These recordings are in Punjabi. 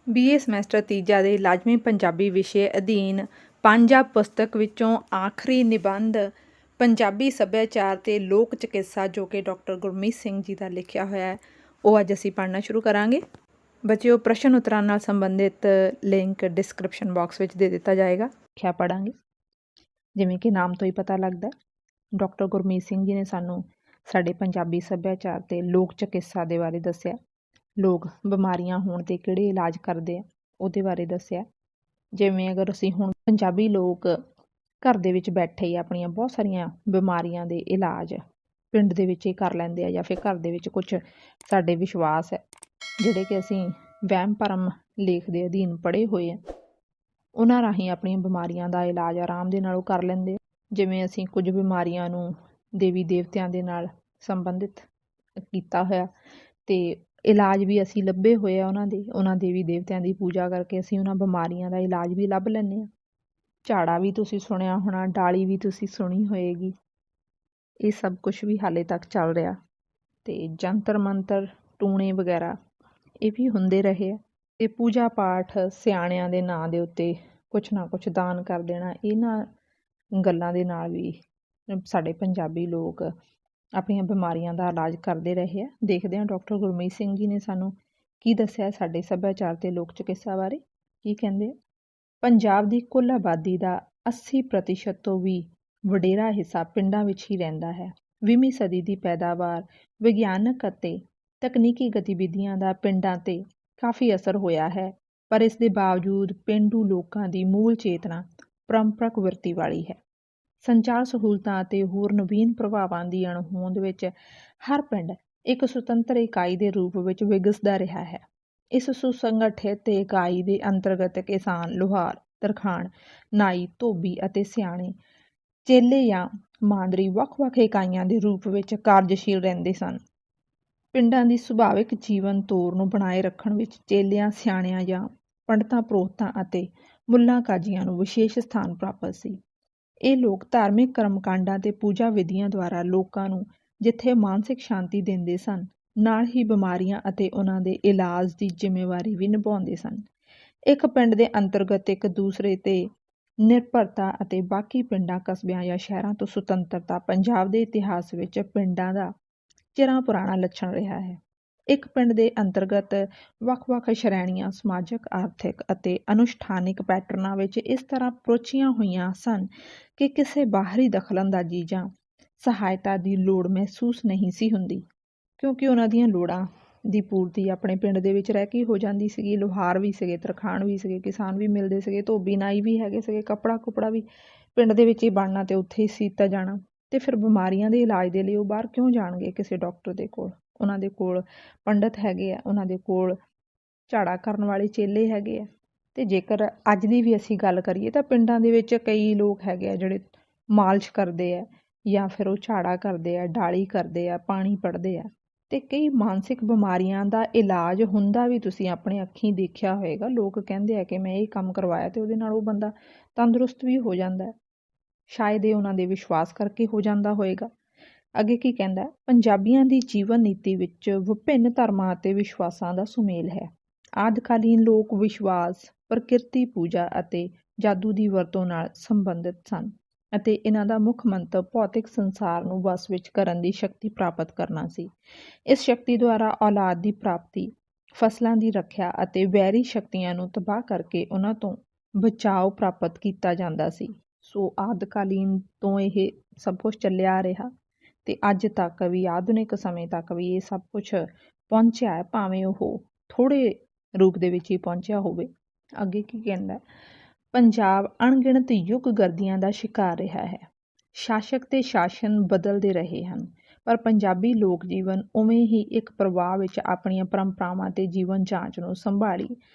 BA ਸਮੈਸਟਰ ਤੀਜਾ ਦੇ ਲਾਜ਼ਮੀ ਪੰਜਾਬੀ ਵਿਸ਼ੇ ਅਧੀਨ ਪੰਜਾ ਪੁਸਤਕ ਵਿੱਚੋਂ ਆਖਰੀ ਨਿਬੰਧ ਪੰਜਾਬੀ ਸੱਭਿਆਚਾਰ ਤੇ ਲੋਕ ਚਿਕਿਤਸਾ ਜੋ ਕਿ ਡਾਕਟਰ ਗੁਰਮੀਤ ਸਿੰਘ ਜੀ ਦਾ ਲਿਖਿਆ ਹੋਇਆ ਹੈ ਉਹ ਅੱਜ ਅਸੀਂ ਪੜ੍ਹਨਾ ਸ਼ੁਰੂ ਕਰਾਂਗੇ। ਬੱਚਿਓ, ਪ੍ਰਸ਼ਨ ਉੱਤਰਾਂ ਨਾਲ ਸੰਬੰਧਿਤ ਲਿੰਕ ਡਿਸਕ੍ਰਿਪਸ਼ਨ ਬਾਕਸ ਵਿੱਚ ਦੇ ਦਿੱਤਾ ਜਾਏਗਾ। ਲਿਖਿਆ ਪੜ੍ਹਾਂਗੇ। ਜਿਵੇਂ ਕਿ ਨਾਮ ਤੋਂ ਹੀ ਪਤਾ ਲੱਗਦਾ, ਡਾਕਟਰ ਗੁਰਮੀਤ ਸਿੰਘ ਜੀ ਨੇ ਸਾਨੂੰ ਸਾਡੇ ਪੰਜਾਬੀ ਸੱਭਿਆਚਾਰ ਤੇ ਲੋਕ ਚਿਕਿਤਸਾ ਦੇ ਬਾਰੇ ਦੱਸਿਆ। ਲੋਕ ਬਿਮਾਰੀਆਂ ਹੋਣ 'ਤੇ ਕਿਹੜੇ ਇਲਾਜ ਕਰਦੇ ਆ ਉਹਦੇ ਬਾਰੇ ਦੱਸਿਆ। ਜਿਵੇਂ ਅਗਰ ਅਸੀਂ ਹੁਣ ਪੰਜਾਬੀ ਲੋਕ ਘਰ ਦੇ ਵਿੱਚ ਬੈਠੇ ਹੀ ਆਪਣੀਆਂ ਬਹੁਤ ਸਾਰੀਆਂ ਬਿਮਾਰੀਆਂ ਦੇ ਇਲਾਜ ਪਿੰਡ ਦੇ ਵਿੱਚ ਹੀ ਕਰ ਲੈਂਦੇ ਆ, ਜਾਂ ਫਿਰ ਘਰ ਦੇ ਵਿੱਚ ਕੁਝ ਸਾਡੇ ਵਿਸ਼ਵਾਸ ਹੈ ਜਿਹੜੇ ਕਿ ਅਸੀਂ ਵਹਿਮ ਭਰਮ ਲੇਖ ਦੇ ਅਧੀਨ ਪੜ੍ਹੇ ਹੋਏ ਆ, ਉਹਨਾਂ ਰਾਹੀਂ ਆਪਣੀਆਂ ਬਿਮਾਰੀਆਂ ਦਾ ਇਲਾਜ ਆਰਾਮ ਦੇ ਨਾਲ ਉਹ ਕਰ ਲੈਂਦੇ ਆ। ਜਿਵੇਂ ਅਸੀਂ ਕੁਝ ਬਿਮਾਰੀਆਂ ਨੂੰ ਦੇਵੀ ਦੇਵਤਿਆਂ ਦੇ ਨਾਲ ਸੰਬੰਧਿਤ ਕੀਤਾ ਹੋਇਆ ਅਤੇ ਇਲਾਜ ਵੀ ਅਸੀਂ ਲੱਭੇ ਹੋਏ ਆ ਉਹਨਾਂ ਦੇਵੀ ਦੇਵਤਿਆਂ ਦੀ ਪੂਜਾ ਕਰਕੇ ਅਸੀਂ ਉਹਨਾਂ ਬਿਮਾਰੀਆਂ ਦਾ ਇਲਾਜ ਵੀ ਲੱਭ ਲੈਂਦੇ ਹਾਂ। ਝਾੜਾ ਵੀ ਤੁਸੀਂ ਸੁਣਿਆ ਹੋਣਾ, ਡਾਲੀ ਵੀ ਤੁਸੀਂ ਸੁਣੀ ਹੋਏਗੀ। ਇਹ ਸਭ ਕੁਛ ਵੀ ਹਾਲੇ ਤੱਕ ਚੱਲ ਰਿਹਾ, ਅਤੇ ਜੰਤਰ ਮੰਤਰ ਟੂਣੇ ਵਗੈਰਾ ਇਹ ਵੀ ਹੁੰਦੇ ਰਹੇ ਆ। ਅਤੇ ਪੂਜਾ ਪਾਠ ਸਿਆਣਿਆਂ ਦੇ ਨਾਂ ਦੇ ਉੱਤੇ ਕੁਛ ਨਾ ਕੁਛ ਦਾਨ ਕਰ ਦੇਣਾ, ਇਹਨਾਂ ਗੱਲਾਂ ਦੇ ਨਾਲ ਵੀ ਸਾਡੇ ਪੰਜਾਬੀ ਲੋਕ ਆਪਣੀਆਂ ਬਿਮਾਰੀਆਂ ਦਾ ਇਲਾਜ ਕਰਦੇ ਰਹੇ ਆ। ਦੇਖਦੇ ਹਾਂ ਡਾਕਟਰ ਗੁਰਮੀਤ ਸਿੰਘ ਜੀ ਨੇ ਸਾਨੂੰ ਕੀ ਦੱਸਿਆ ਸਾਡੇ ਸੱਭਿਆਚਾਰ ਤੇ ਲੋਕ ਚਿਕਿਤਸਾ ਬਾਰੇ। ਕੀ ਕਹਿੰਦੇ ਆ? ਪੰਜਾਬ ਦੀ ਕੁੱਲ ਆਬਾਦੀ ਦਾ 80% ਤੋਂ ਵੀ ਵਡੇਰਾ ਹਿੱਸਾ ਪਿੰਡਾਂ ਵਿੱਚ ਹੀ ਰਹਿੰਦਾ ਹੈ। 20ਵੀਂ ਸਦੀ ਦੀ ਪੈਦਾਵਾਰ ਵਿਗਿਆਨਕ ਅਤੇ ਤਕਨੀਕੀ ਗਤੀਵਿਧੀਆਂ ਦਾ ਪਿੰਡਾਂ 'ਤੇ ਕਾਫੀ ਅਸਰ ਹੋਇਆ ਹੈ, ਪਰ ਇਸ ਦੇ ਬਾਵਜੂਦ ਪੇਂਡੂ ਲੋਕਾਂ ਦੀ ਮੂਲ ਚੇਤਨਾ ਪਰੰਪਰਕ ਵਰਤੀ ਵਾਲੀ ਹੈ। ਸੰਚਾਰ ਸਹੂਲਤਾਂ ਅਤੇ ਹੋਰ ਨਵੀਨ ਪ੍ਰਭਾਵਾਂ ਦੀ ਅਣਹੋਂਦ ਵਿੱਚ ਹਰ ਪਿੰਡ ਇੱਕ ਸੁਤੰਤਰ ਇਕਾਈ ਦੇ ਰੂਪ ਵਿੱਚ ਵਿਗਸਦਾ ਰਿਹਾ ਹੈ। ਇਸ ਸੁਸੰਗਠਿਤ ਇਕਾਈ ਦੇ ਅੰਤਰਗਤ ਕਿਸਾਨ, ਲੁਹਾਰ, ਤਰਖਾਣ, ਨਾਈ, ਧੋਬੀ ਅਤੇ ਸਿਆਣੇ, ਚੇਲੇ ਜਾਂ ਮਾਂਦਰੀ ਵੱਖ-ਵੱਖ ਇਕਾਈਆਂ ਦੇ ਰੂਪ ਵਿੱਚ ਕਾਰਜਸ਼ੀਲ ਰਹਿੰਦੇ ਸਨ। ਪਿੰਡਾਂ ਦੀ ਸੁਭਾਵਿਕ ਜੀਵਨ ਤੋਰ ਨੂੰ ਬਣਾਏ ਰੱਖਣ ਵਿੱਚ ਚੇਲਿਆਂ, ਸਿਆਣਿਆਂ ਜਾਂ ਪੰਡਤਾਂ, ਪੁਰੋਹਿਤਾਂ ਅਤੇ ਮੁੱਲਾਂ ਕਾਜ਼ੀਆਂ ਨੂੰ ਵਿਸ਼ੇਸ਼ ਸਥਾਨ ਪ੍ਰਾਪਤ ਸੀ। ਇਹ ਲੋਕ ਧਾਰਮਿਕ ਕਰਮਕਾਂਡਾਂ ਤੇ ਪੂਜਾ ਵਿਧੀਆਂ ਦੁਆਰਾ ਲੋਕਾਂ ਨੂੰ ਜਿੱਥੇ ਮਾਨਸਿਕ ਸ਼ਾਂਤੀ ਦਿੰਦੇ ਸਨ, ਨਾਲ ਹੀ ਬਿਮਾਰੀਆਂ ਅਤੇ ਉਹਨਾਂ ਦੇ ਇਲਾਜ ਦੀ ਜ਼ਿੰਮੇਵਾਰੀ ਵੀ ਨਿਭਾਉਂਦੇ ਸਨ। ਇੱਕ ਪਿੰਡ ਦੇ ਅੰਤਰਗਤ ਇੱਕ ਦੂਸਰੇ 'ਤੇ ਨਿਰਭਰਤਾ ਅਤੇ ਬਾਕੀ ਪਿੰਡਾਂ, ਕਸਬਿਆਂ ਜਾਂ ਸ਼ਹਿਰਾਂ ਤੋਂ ਸੁਤੰਤਰਤਾ ਪੰਜਾਬ ਦੇ ਇਤਿਹਾਸ ਵਿੱਚ ਪਿੰਡਾਂ ਦਾ ਚਿਰਾਂ ਪੁਰਾਣਾ ਲੱਛਣ ਰਿਹਾ ਹੈ। ਇੱਕ ਪਿੰਡ ਦੇ ਅੰਤਰਗਤ ਵੱਖ-ਵੱਖ ਸ਼੍ਰੇਣੀਆਂ ਸਮਾਜਿਕ, ਆਰਥਿਕ ਅਤੇ ਅਨੁਸ਼ਠਾਨਿਕ ਪੈਟਰਨਾਂ ਵਿੱਚ ਇਸ ਤਰ੍ਹਾਂ ਪਰੋਛੀਆਂ ਹੋਈਆਂ ਸਨ ਕਿ ਕਿਸੇ ਬਾਹਰੀ ਦਖਲਅੰਦਾਜ਼ੀ ਜਾਂ ਸਹਾਇਤਾ ਦੀ ਲੋੜ ਮਹਿਸੂਸ ਨਹੀਂ ਸੀ ਹੁੰਦੀ, ਕਿਉਂਕਿ ਉਹਨਾਂ ਦੀਆਂ ਲੋੜਾਂ ਦੀ ਪੂਰਤੀ ਆਪਣੇ ਪਿੰਡ ਦੇ ਵਿੱਚ ਰਹਿ ਕੇ ਹੋ ਜਾਂਦੀ ਸੀਗੀ। ਲੁਹਾਰ ਵੀ ਸੀਗੇ, ਤਰਖਾਣ ਵੀ ਸੀਗੇ, ਕਿਸਾਨ ਵੀ ਮਿਲਦੇ ਸੀਗੇ, ਧੋਬੀ, ਨਾਈ ਵੀ ਹੈਗੇ ਸੀਗੇ। ਕੱਪੜਾ ਵੀ ਪਿੰਡ ਦੇ ਵਿੱਚ ਹੀ ਬਣਨਾ ਅਤੇ ਉੱਥੇ ਹੀ ਸੀਤਾ ਜਾਣਾ। ਅਤੇ ਫਿਰ ਬਿਮਾਰੀਆਂ ਦੇ ਇਲਾਜ ਦੇ ਲਈ ਉਹ ਬਾਹਰ ਕਿਉਂ ਜਾਣਗੇ ਕਿਸੇ ਡਾਕਟਰ ਦੇ ਕੋਲ? ਉਹਨਾਂ ਦੇ ਕੋਲ ਪੰਡਤ ਹੈਗੇ ਆ, ਉਹਨਾਂ ਦੇ ਕੋਲ ਝਾੜਾ ਕਰਨ ਵਾਲੇ ਚੇਲੇ ਹੈਗੇ ਆ। ਅਤੇ ਜੇਕਰ ਅੱਜ ਦੀ ਵੀ ਅਸੀਂ ਗੱਲ ਕਰੀਏ ਤਾਂ ਪਿੰਡਾਂ ਦੇ ਵਿੱਚ ਕਈ ਲੋਕ ਹੈਗੇ ਆ ਜਿਹੜੇ ਮਾਲਿਸ਼ ਕਰਦੇ ਆ, ਜਾਂ ਫਿਰ ਉਹ ਝਾੜਾ ਕਰਦੇ ਆ, ਡਾਲੀ ਕਰਦੇ ਆ, ਪਾਣੀ ਪੜ੍ਹਦੇ ਆ। ਅਤੇ ਕਈ ਮਾਨਸਿਕ ਬਿਮਾਰੀਆਂ ਦਾ ਇਲਾਜ ਹੁੰਦਾ ਵੀ ਤੁਸੀਂ ਆਪਣੇ ਅੱਖੀਂ ਦੇਖਿਆ ਹੋਏਗਾ। ਲੋਕ ਕਹਿੰਦੇ ਆ ਕਿ ਮੈਂ ਇਹ ਕੰਮ ਕਰਵਾਇਆ ਅਤੇ ਉਹਦੇ ਨਾਲ ਉਹ ਬੰਦਾ ਤੰਦਰੁਸਤ ਵੀ ਹੋ ਜਾਂਦਾ। ਸ਼ਾਇਦ ਇਹ ਉਹਨਾਂ ਦੇ ਵਿਸ਼ਵਾਸ ਕਰਕੇ ਹੋ ਜਾਂਦਾ ਹੋਏਗਾ। ਅੱਗੇ ਕੀ ਕਹਿੰਦਾ? ਪੰਜਾਬੀਆਂ ਦੀ ਜੀਵਨ ਨੀਤੀ ਵਿੱਚ ਵਿਭਿੰਨ ਧਰਮਾਂ ਅਤੇ ਵਿਸ਼ਵਾਸਾਂ ਦਾ ਸੁਮੇਲ ਹੈ। ਆਦਿਕਾਲੀਨ ਲੋਕ ਵਿਸ਼ਵਾਸ, ਪ੍ਰਕਿਰਤੀ ਪੂਜਾ ਅਤੇ ਜਾਦੂ ਦੀ ਵਰਤੋਂ ਨਾਲ ਸੰਬੰਧਿਤ ਸਨ, ਅਤੇ ਇਹਨਾਂ ਦਾ ਮੁੱਖ ਮੰਤਵ ਭੌਤਿਕ ਸੰਸਾਰ ਨੂੰ ਵਸ ਵਿੱਚ ਕਰਨ ਦੀ ਸ਼ਕਤੀ ਪ੍ਰਾਪਤ ਕਰਨਾ ਸੀ। ਇਸ ਸ਼ਕਤੀ ਦੁਆਰਾ ਔਲਾਦ ਦੀ ਪ੍ਰਾਪਤੀ, ਫਸਲਾਂ ਦੀ ਰੱਖਿਆ ਅਤੇ ਵੈਰੀ ਸ਼ਕਤੀਆਂ ਨੂੰ ਤਬਾਹ ਕਰਕੇ ਉਹਨਾਂ ਤੋਂ ਬਚਾਓ ਪ੍ਰਾਪਤ ਕੀਤਾ ਜਾਂਦਾ ਸੀ। ਸੋ ਆਦਿਕਾਲੀਨ ਤੋਂ ਇਹ ਸਭ ਕੁਛ ਚੱਲਿਆ ਆ ਰਿਹਾ ਅਤੇ ਅੱਜ ਤੱਕ ਵੀ, ਆਧੁਨਿਕ ਸਮੇਂ ਤੱਕ ਵੀ ਇਹ ਸਭ ਕੁਛ ਪਹੁੰਚਿਆ ਹੈ, ਭਾਵੇਂ ਉਹ ਥੋੜ੍ਹੇ ਰੂਪ ਦੇ ਵਿੱਚ ਹੀ ਪਹੁੰਚਿਆ ਹੋਵੇ। ਅੱਗੇ ਕੀ ਕਹਿੰਦਾ? ਪੰਜਾਬ ਅਣਗਿਣਤ ਯੁੱਗ ਗਰਦੀਆਂ ਦਾ ਸ਼ਿਕਾਰ ਰਿਹਾ ਹੈ। ਸ਼ਾਸਕ ਤੇ ਸ਼ਾਸਨ ਬਦਲਦੇ ਰਹੇ ਹਨ, ਪਰ ਪੰਜਾਬੀ ਲੋਕ ਜੀਵਨ ਉਵੇਂ ਹੀ ਇੱਕ ਪ੍ਰਵਾਹ ਵਿੱਚ ਆਪਣੀਆਂ ਪਰੰਪਰਾਵਾਂ ਤੇ ਜੀਵਨ ਜਾਂਚ ਨੂੰ ਸੰਭਾਲੀ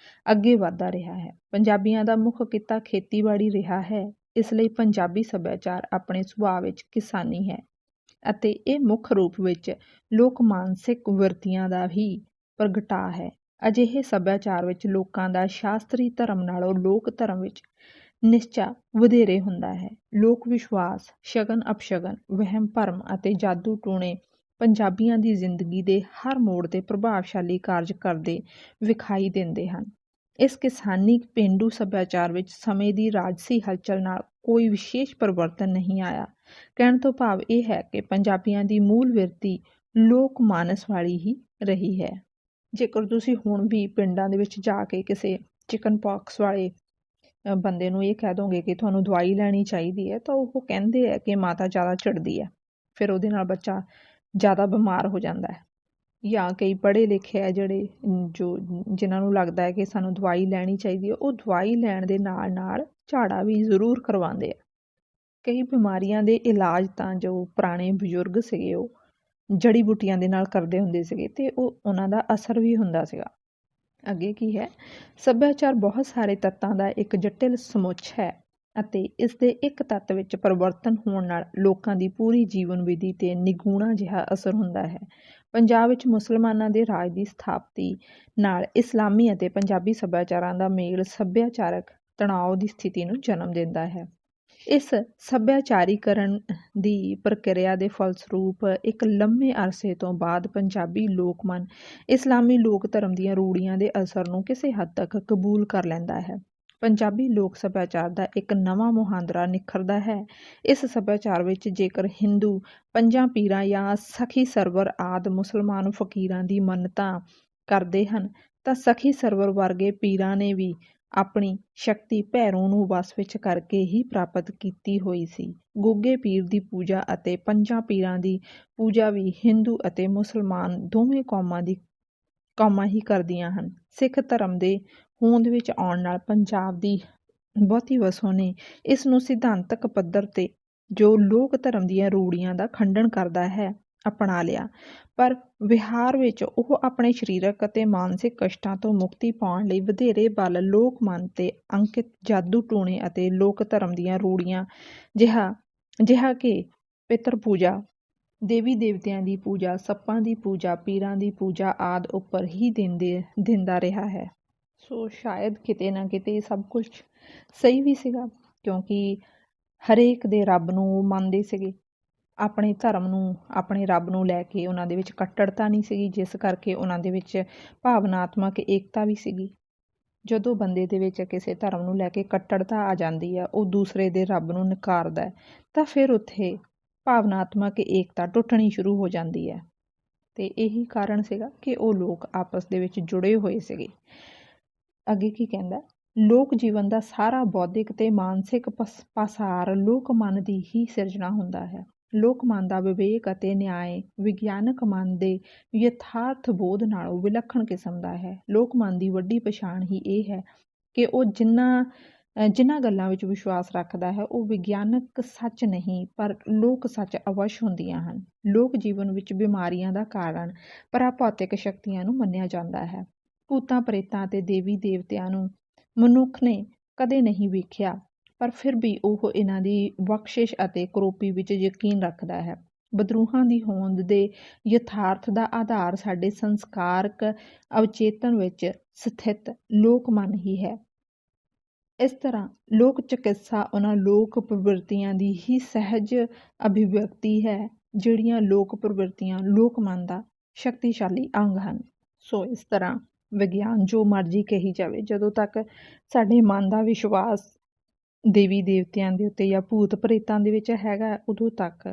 ਅੱਗੇ ਵਧਦਾ ਰਿਹਾ ਹੈ। ਪੰਜਾਬੀਆਂ ਦਾ ਮੁੱਖ ਕਿੱਤਾ ਖੇਤੀਬਾੜੀ ਰਿਹਾ ਹੈ, ਇਸ ਲਈ ਪੰਜਾਬੀ ਸੱਭਿਆਚਾਰ ਆਪਣੇ ਸੁਭਾਅ ਵਿੱਚ ਕਿਸਾਨੀ ਹੈ, ਅਤੇ ਇਹ ਮੁੱਖ ਰੂਪ ਵਿੱਚ ਲੋਕ ਮਾਨਸਿਕ ਵਰਤੀਆਂ ਦਾ ਹੀ ਪ੍ਰਗਟਾਅ ਹੈ। ਅਜਿਹੇ ਸੱਭਿਆਚਾਰ ਵਿੱਚ ਲੋਕਾਂ ਦਾ ਸ਼ਾਸਤਰੀ ਧਰਮ ਨਾਲੋਂ ਲੋਕ ਧਰਮ ਵਿੱਚ ਨਿਸ਼ਚਾ ਵਧੇਰੇ ਹੁੰਦਾ ਹੈ। ਲੋਕ ਵਿਸ਼ਵਾਸ, ਸ਼ਗਨ ਅਪਸ਼ਗਨ, ਵਹਿਮ ਭਰਮ ਅਤੇ ਜਾਦੂ ਟੂਣੇ ਪੰਜਾਬੀਆਂ ਦੀ ਜ਼ਿੰਦਗੀ ਦੇ ਹਰ ਮੋੜ 'ਤੇ ਪ੍ਰਭਾਵਸ਼ਾਲੀ ਕਾਰਜ ਕਰਦੇ ਵਿਖਾਈ ਦਿੰਦੇ ਹਨ। ਇਸ ਕਿਸਾਨੀ ਪੇਂਡੂ ਸੱਭਿਆਚਾਰ ਵਿੱਚ ਸਮੇਂ ਦੀ ਰਾਜਸੀ ਹਲਚਲ ਨਾਲ ਕੋਈ ਵਿਸ਼ੇਸ਼ ਪਰਿਵਰਤਨ ਨਹੀਂ ਆਇਆ। ਕਹਿਣ ਤੋਂ ਭਾਵ ਇਹ ਹੈ ਕਿ ਪੰਜਾਬੀਆਂ ਦੀ ਮੂਲ ਬਿਰਤੀ ਲੋਕ ਮਾਨਸ ਵਾਲੀ ਹੀ ਰਹੀ ਹੈ। ਜੇਕਰ ਤੁਸੀਂ ਹੁਣ ਵੀ ਪਿੰਡਾਂ ਦੇ ਵਿੱਚ ਜਾ ਕੇ ਕਿਸੇ ਚਿਕਨ ਪੌਕਸ ਵਾਲੇ ਬੰਦੇ ਨੂੰ ਇਹ ਕਹਿ ਦੋਗੇ ਕਿ ਤੁਹਾਨੂੰ ਦਵਾਈ ਲੈਣੀ ਚਾਹੀਦੀ ਹੈ, ਤਾਂ ਉਹ ਕਹਿੰਦੇ ਹੈ ਕਿ ਮਾਤਾ ਜ਼ਿਆਦਾ ਚਿੜਦੀ ਹੈ, ਫਿਰ ਉਹਦੇ ਨਾਲ ਬੱਚਾ ਜ਼ਿਆਦਾ ਬਿਮਾਰ ਹੋ ਜਾਂਦਾ ਹੈ। ਜਾਂ ਕਈ ਪੜ੍ਹੇ ਲਿਖੇ ਆ ਜਿਹੜੇ ਜਿਨ੍ਹਾਂ ਨੂੰ ਲੱਗਦਾ ਹੈ ਕਿ ਸਾਨੂੰ ਦਵਾਈ ਲੈਣੀ ਚਾਹੀਦੀ ਹੈ, ਉਹ ਦਵਾਈ ਲੈਣ ਦੇ ਨਾਲ ਨਾਲ ਝਾੜਾ ਵੀ ਜ਼ਰੂਰ ਕਰਵਾਉਂਦੇ ਆ। ਕਈ ਬਿਮਾਰੀਆਂ ਦੇ ਇਲਾਜ ਤਾਂ ਜੋ ਪੁਰਾਣੇ ਬਜ਼ੁਰਗ ਸੀਗੇ ਉਹ ਜੜੀ ਬੂਟੀਆਂ ਦੇ ਨਾਲ ਕਰਦੇ ਹੁੰਦੇ ਸੀਗੇ ਅਤੇ ਉਹਨਾਂ ਦਾ ਅਸਰ ਵੀ ਹੁੰਦਾ ਸੀਗਾ। ਅੱਗੇ ਕੀ ਹੈ, ਸੱਭਿਆਚਾਰ ਬਹੁਤ ਸਾਰੇ ਤੱਤਾਂ ਦਾ ਇੱਕ ਜਟਿਲ ਸਮੁੱਚ ਹੈ ਅਤੇ ਇਸ ਦੇ ਇੱਕ ਤੱਤ ਵਿੱਚ ਪਰਿਵਰਤਨ ਹੋਣ ਨਾਲ ਲੋਕਾਂ ਦੀ ਪੂਰੀ ਜੀਵਨ ਵਿਧੀ 'ਤੇ ਨਿਗੂਣਾ ਜਿਹਾ ਅਸਰ ਹੁੰਦਾ ਹੈ। ਪੰਜਾਬ ਵਿੱਚ ਮੁਸਲਮਾਨਾਂ ਦੇ ਰਾਜ ਦੀ ਸਥਾਪਤੀ ਨਾਲ ਇਸਲਾਮੀ ਅਤੇ ਪੰਜਾਬੀ ਸੱਭਿਆਚਾਰਾਂ ਦਾ ਮੇਲ ਸੱਭਿਆਚਾਰਕ ਤਣਾਅ ਦੀ ਸਥਿਤੀ ਨੂੰ ਜਨਮ ਦਿੰਦਾ ਹੈ। ਇਸ ਸੱਭਿਆਚਾਰੀਕਰਨ ਦੀ ਪ੍ਰਕਿਰਿਆ ਦੇ ਫਲਸਰੂਪ ਇੱਕ ਲੰਮੇ ਅਰਸੇ ਤੋਂ ਬਾਅਦ ਪੰਜਾਬੀ ਲੋਕ ਮਨ ਇਸਲਾਮੀ ਲੋਕ ਧਰਮ ਦੀਆਂ ਰੂੜੀਆਂ ਦੇ ਅਸਰ ਨੂੰ ਕਿਸੇ ਹੱਦ ਤੱਕ ਕਬੂਲ ਕਰ ਲੈਂਦਾ ਹੈ। ਪੰਜਾਬੀ ਲੋਕ ਸੱਭਿਆਚਾਰ ਦਾ ਇੱਕ ਨਵਾਂ ਮੁਹਾਂਦਰਾ ਨਿਖਰਦਾ ਹੈ। ਇਸ ਸੱਭਿਆਚਾਰ ਵਿੱਚ ਜੇਕਰ ਹਿੰਦੂ ਪੰਜਾਂ ਪੀਰਾਂ ਜਾਂ ਸਖੀ ਸਰਵਰ ਆਦਿ ਮੁਸਲਮਾਨ ਫਕੀਰਾਂ ਦੀ ਮੰਨਤਾਂ ਕਰਦੇ ਹਨ, ਤਾਂ ਸਖੀ ਸਰਵਰ ਵਰਗੇ ਪੀਰਾਂ ਨੇ ਵੀ ਆਪਣੀ ਸ਼ਕਤੀ ਭੈਰੋਂ ਨੂੰ ਵਸ ਵਿੱਚ ਕਰਕੇ ਹੀ ਪ੍ਰਾਪਤ ਕੀਤੀ ਹੋਈ ਸੀ। ਗੁੱਗੇ ਪੀਰ ਦੀ ਪੂਜਾ ਅਤੇ ਪੰਜਾਂ ਪੀਰਾਂ ਦੀ ਪੂਜਾ ਵੀ ਹਿੰਦੂ ਅਤੇ ਮੁਸਲਮਾਨ ਦੋਵੇਂ ਕੌਮਾਂ ਹੀ ਕਰਦੀਆਂ ਹਨ। ਸਿੱਖ ਧਰਮ ਦੇ ਹੋਂਦ ਵਿੱਚ ਆਉਣ ਨਾਲ ਪੰਜਾਬ ਦੀ ਬਹੁਤੀ ਵਸੋਂ ਨੇ ਇਸ ਨੂੰ ਸਿਧਾਂਤਕ ਪੱਧਰ 'ਤੇ ਜੋ ਲੋਕ ਧਰਮ ਦੀਆਂ ਰੂੜੀਆਂ ਦਾ ਖੰਡਨ ਕਰਦਾ ਹੈ ਅਪਣਾ ਲਿਆ, ਪਰ ਵਿਹਾਰ ਵਿੱਚ ਉਹ ਆਪਣੇ ਸਰੀਰਕ ਅਤੇ ਮਾਨਸਿਕ ਕਸ਼ਟਾਂ ਤੋਂ ਮੁਕਤੀ ਪਾਉਣ ਲਈ ਵਧੇਰੇ ਬਲ ਲੋਕ ਮਨ 'ਤੇ ਅੰਕਿਤ ਜਾਦੂ ਟੂਣੇ ਅਤੇ ਲੋਕ ਧਰਮ ਦੀਆਂ ਰੂੜੀਆਂ ਜਿਹਾ ਕਿ ਪਿਤਰ ਪੂਜਾ, ਦੇਵੀ ਦੇਵਤਿਆਂ ਦੀ ਪੂਜਾ, ਸੱਪਾਂ ਦੀ ਪੂਜਾ, ਪੀਰਾਂ ਦੀ ਪੂਜਾ ਆਦਿ ਉੱਪਰ ਹੀ ਦਿੰਦਾ ਰਿਹਾ ਹੈ। ਸੋ ਸ਼ਾਇਦ ਕਿਤੇ ਨਾ ਕਿਤੇ ਸਭ ਕੁਝ ਸਹੀ ਵੀ ਸੀਗਾ, ਕਿਉਂਕਿ ਹਰੇਕ ਦੇ ਰੱਬ ਨੂੰ ਮੰਨਦੇ ਸੀਗੇ। ਆਪਣੇ ਧਰਮ ਨੂੰ, ਆਪਣੇ ਰੱਬ ਨੂੰ ਲੈ ਕੇ ਉਹਨਾਂ ਦੇ ਵਿੱਚ ਕੱਟੜਤਾ ਨਹੀਂ ਸੀਗੀ, ਜਿਸ ਕਰਕੇ ਉਹਨਾਂ ਦੇ ਵਿੱਚ ਭਾਵਨਾਤਮਕ ਏਕਤਾ ਵੀ ਸੀਗੀ। ਜਦੋਂ ਬੰਦੇ ਦੇ ਵਿੱਚ ਕਿਸੇ ਧਰਮ ਨੂੰ ਲੈ ਕੇ ਕੱਟੜਤਾ ਆ ਜਾਂਦੀ ਹੈ, ਉਹ ਦੂਸਰੇ ਦੇ ਰੱਬ ਨੂੰ ਨਕਾਰਦਾ, ਤਾਂ ਫਿਰ ਉੱਥੇ ਭਾਵਨਾਤਮਕ ਏਕਤਾ ਟੁੱਟਣੀ ਸ਼ੁਰੂ ਹੋ ਜਾਂਦੀ ਹੈ। ਅਤੇ ਇਹੀ ਕਾਰਨ ਸੀਗਾ ਕਿ ਉਹ ਲੋਕ ਆਪਸ ਦੇ ਵਿੱਚ ਜੁੜੇ ਹੋਏ ਸੀਗੇ। ਅੱਗੇ ਕੀ ਕਹਿੰਦਾ, ਲੋਕ ਜੀਵਨ ਦਾ ਸਾਰਾ ਬੌਧਿਕ ਅਤੇ ਮਾਨਸਿਕ ਪਾਸਾਰ ਲੋਕ ਮਨ ਦੀ ਹੀ ਸਿਰਜਣਾ ਹੁੰਦਾ ਹੈ। ਲੋਕ ਮਨ ਦਾ ਵਿਵੇਕ ਅਤੇ ਨਿਆਏ ਵਿਗਿਆਨਕ ਮਨ ਦੇ ਯਥਾਰਥ ਬੋਧ ਨਾਲੋਂ ਵਿਲੱਖਣ ਕਿਸਮ ਦਾ ਹੈ। ਲੋਕ ਮਨ ਦੀ ਵੱਡੀ ਪਛਾਣ ਹੀ ਇਹ ਹੈ ਕਿ ਉਹ ਜਿਨ੍ਹਾਂ ਗੱਲਾਂ ਵਿੱਚ ਵਿਸ਼ਵਾਸ ਰੱਖਦਾ ਹੈ ਉਹ ਵਿਗਿਆਨਕ ਸੱਚ ਨਹੀਂ, ਪਰ ਲੋਕ ਸੱਚ ਅਵੱਸ਼ ਹੁੰਦੀਆਂ ਹਨ। ਲੋਕ ਜੀਵਨ ਵਿੱਚ ਬਿਮਾਰੀਆਂ ਦਾ ਕਾਰਨ ਪਰਾਭੌਤਿਕ ਸ਼ਕਤੀਆਂ ਨੂੰ ਮੰਨਿਆ ਜਾਂਦਾ ਹੈ। ਭੂਤਾਂ ਪ੍ਰੇਤਾਂ ਅਤੇ ਦੇਵੀ ਦੇਵਤਿਆਂ ਨੂੰ ਮਨੁੱਖ ਨੇ ਕਦੇ ਨਹੀਂ ਵੇਖਿਆ, ਪਰ ਫਿਰ ਵੀ ਉਹ ਇਹਨਾਂ ਦੀ ਬਖਸ਼ਿਸ਼ ਅਤੇ ਕਰੋਪੀ ਵਿੱਚ ਯਕੀਨ ਰੱਖਦਾ ਹੈ। ਬਦਰੂਹਾਂ ਦੀ ਹੋਂਦ ਦੇ ਯਥਾਰਥ ਦਾ ਆਧਾਰ ਸਾਡੇ ਸੰਸਕਾਰਕ ਅਵਚੇਤਨ ਵਿੱਚ ਸਥਿਤ ਲੋਕ ਮਨ ਹੀ ਹੈ। ਇਸ ਤਰ੍ਹਾਂ ਲੋਕ ਚਿਕਿਤਸਾ ਉਹਨਾਂ ਲੋਕ ਪ੍ਰਵਿਰਤੀਆਂ ਦੀ ਹੀ ਸਹਿਜ ਅਭਿਵਿਅਕਤੀ ਹੈ, ਜਿਹੜੀਆਂ ਲੋਕ ਪ੍ਰਵਿਰਤੀਆਂ ਲੋਕ ਮਨ ਦਾ ਸ਼ਕਤੀਸ਼ਾਲੀ ਅੰਗ ਹਨ। ਸੋ ਇਸ ਤਰ੍ਹਾਂ ਵਿਗਿਆਨ ਜੋ ਮਰਜ਼ੀ ਕਹੀ ਜਾਵੇ, ਜਦੋਂ ਤੱਕ ਸਾਡੇ ਮਨ ਦਾ ਵਿਸ਼ਵਾਸ ਦੇਵੀ ਦੇਵਤਿਆਂ ਦੇ ਉੱਤੇ ਜਾਂ ਭੂਤ ਪ੍ਰੇਤਾਂ ਦੇ ਵਿੱਚ ਹੈਗਾ, ਉਦੋਂ ਤੱਕ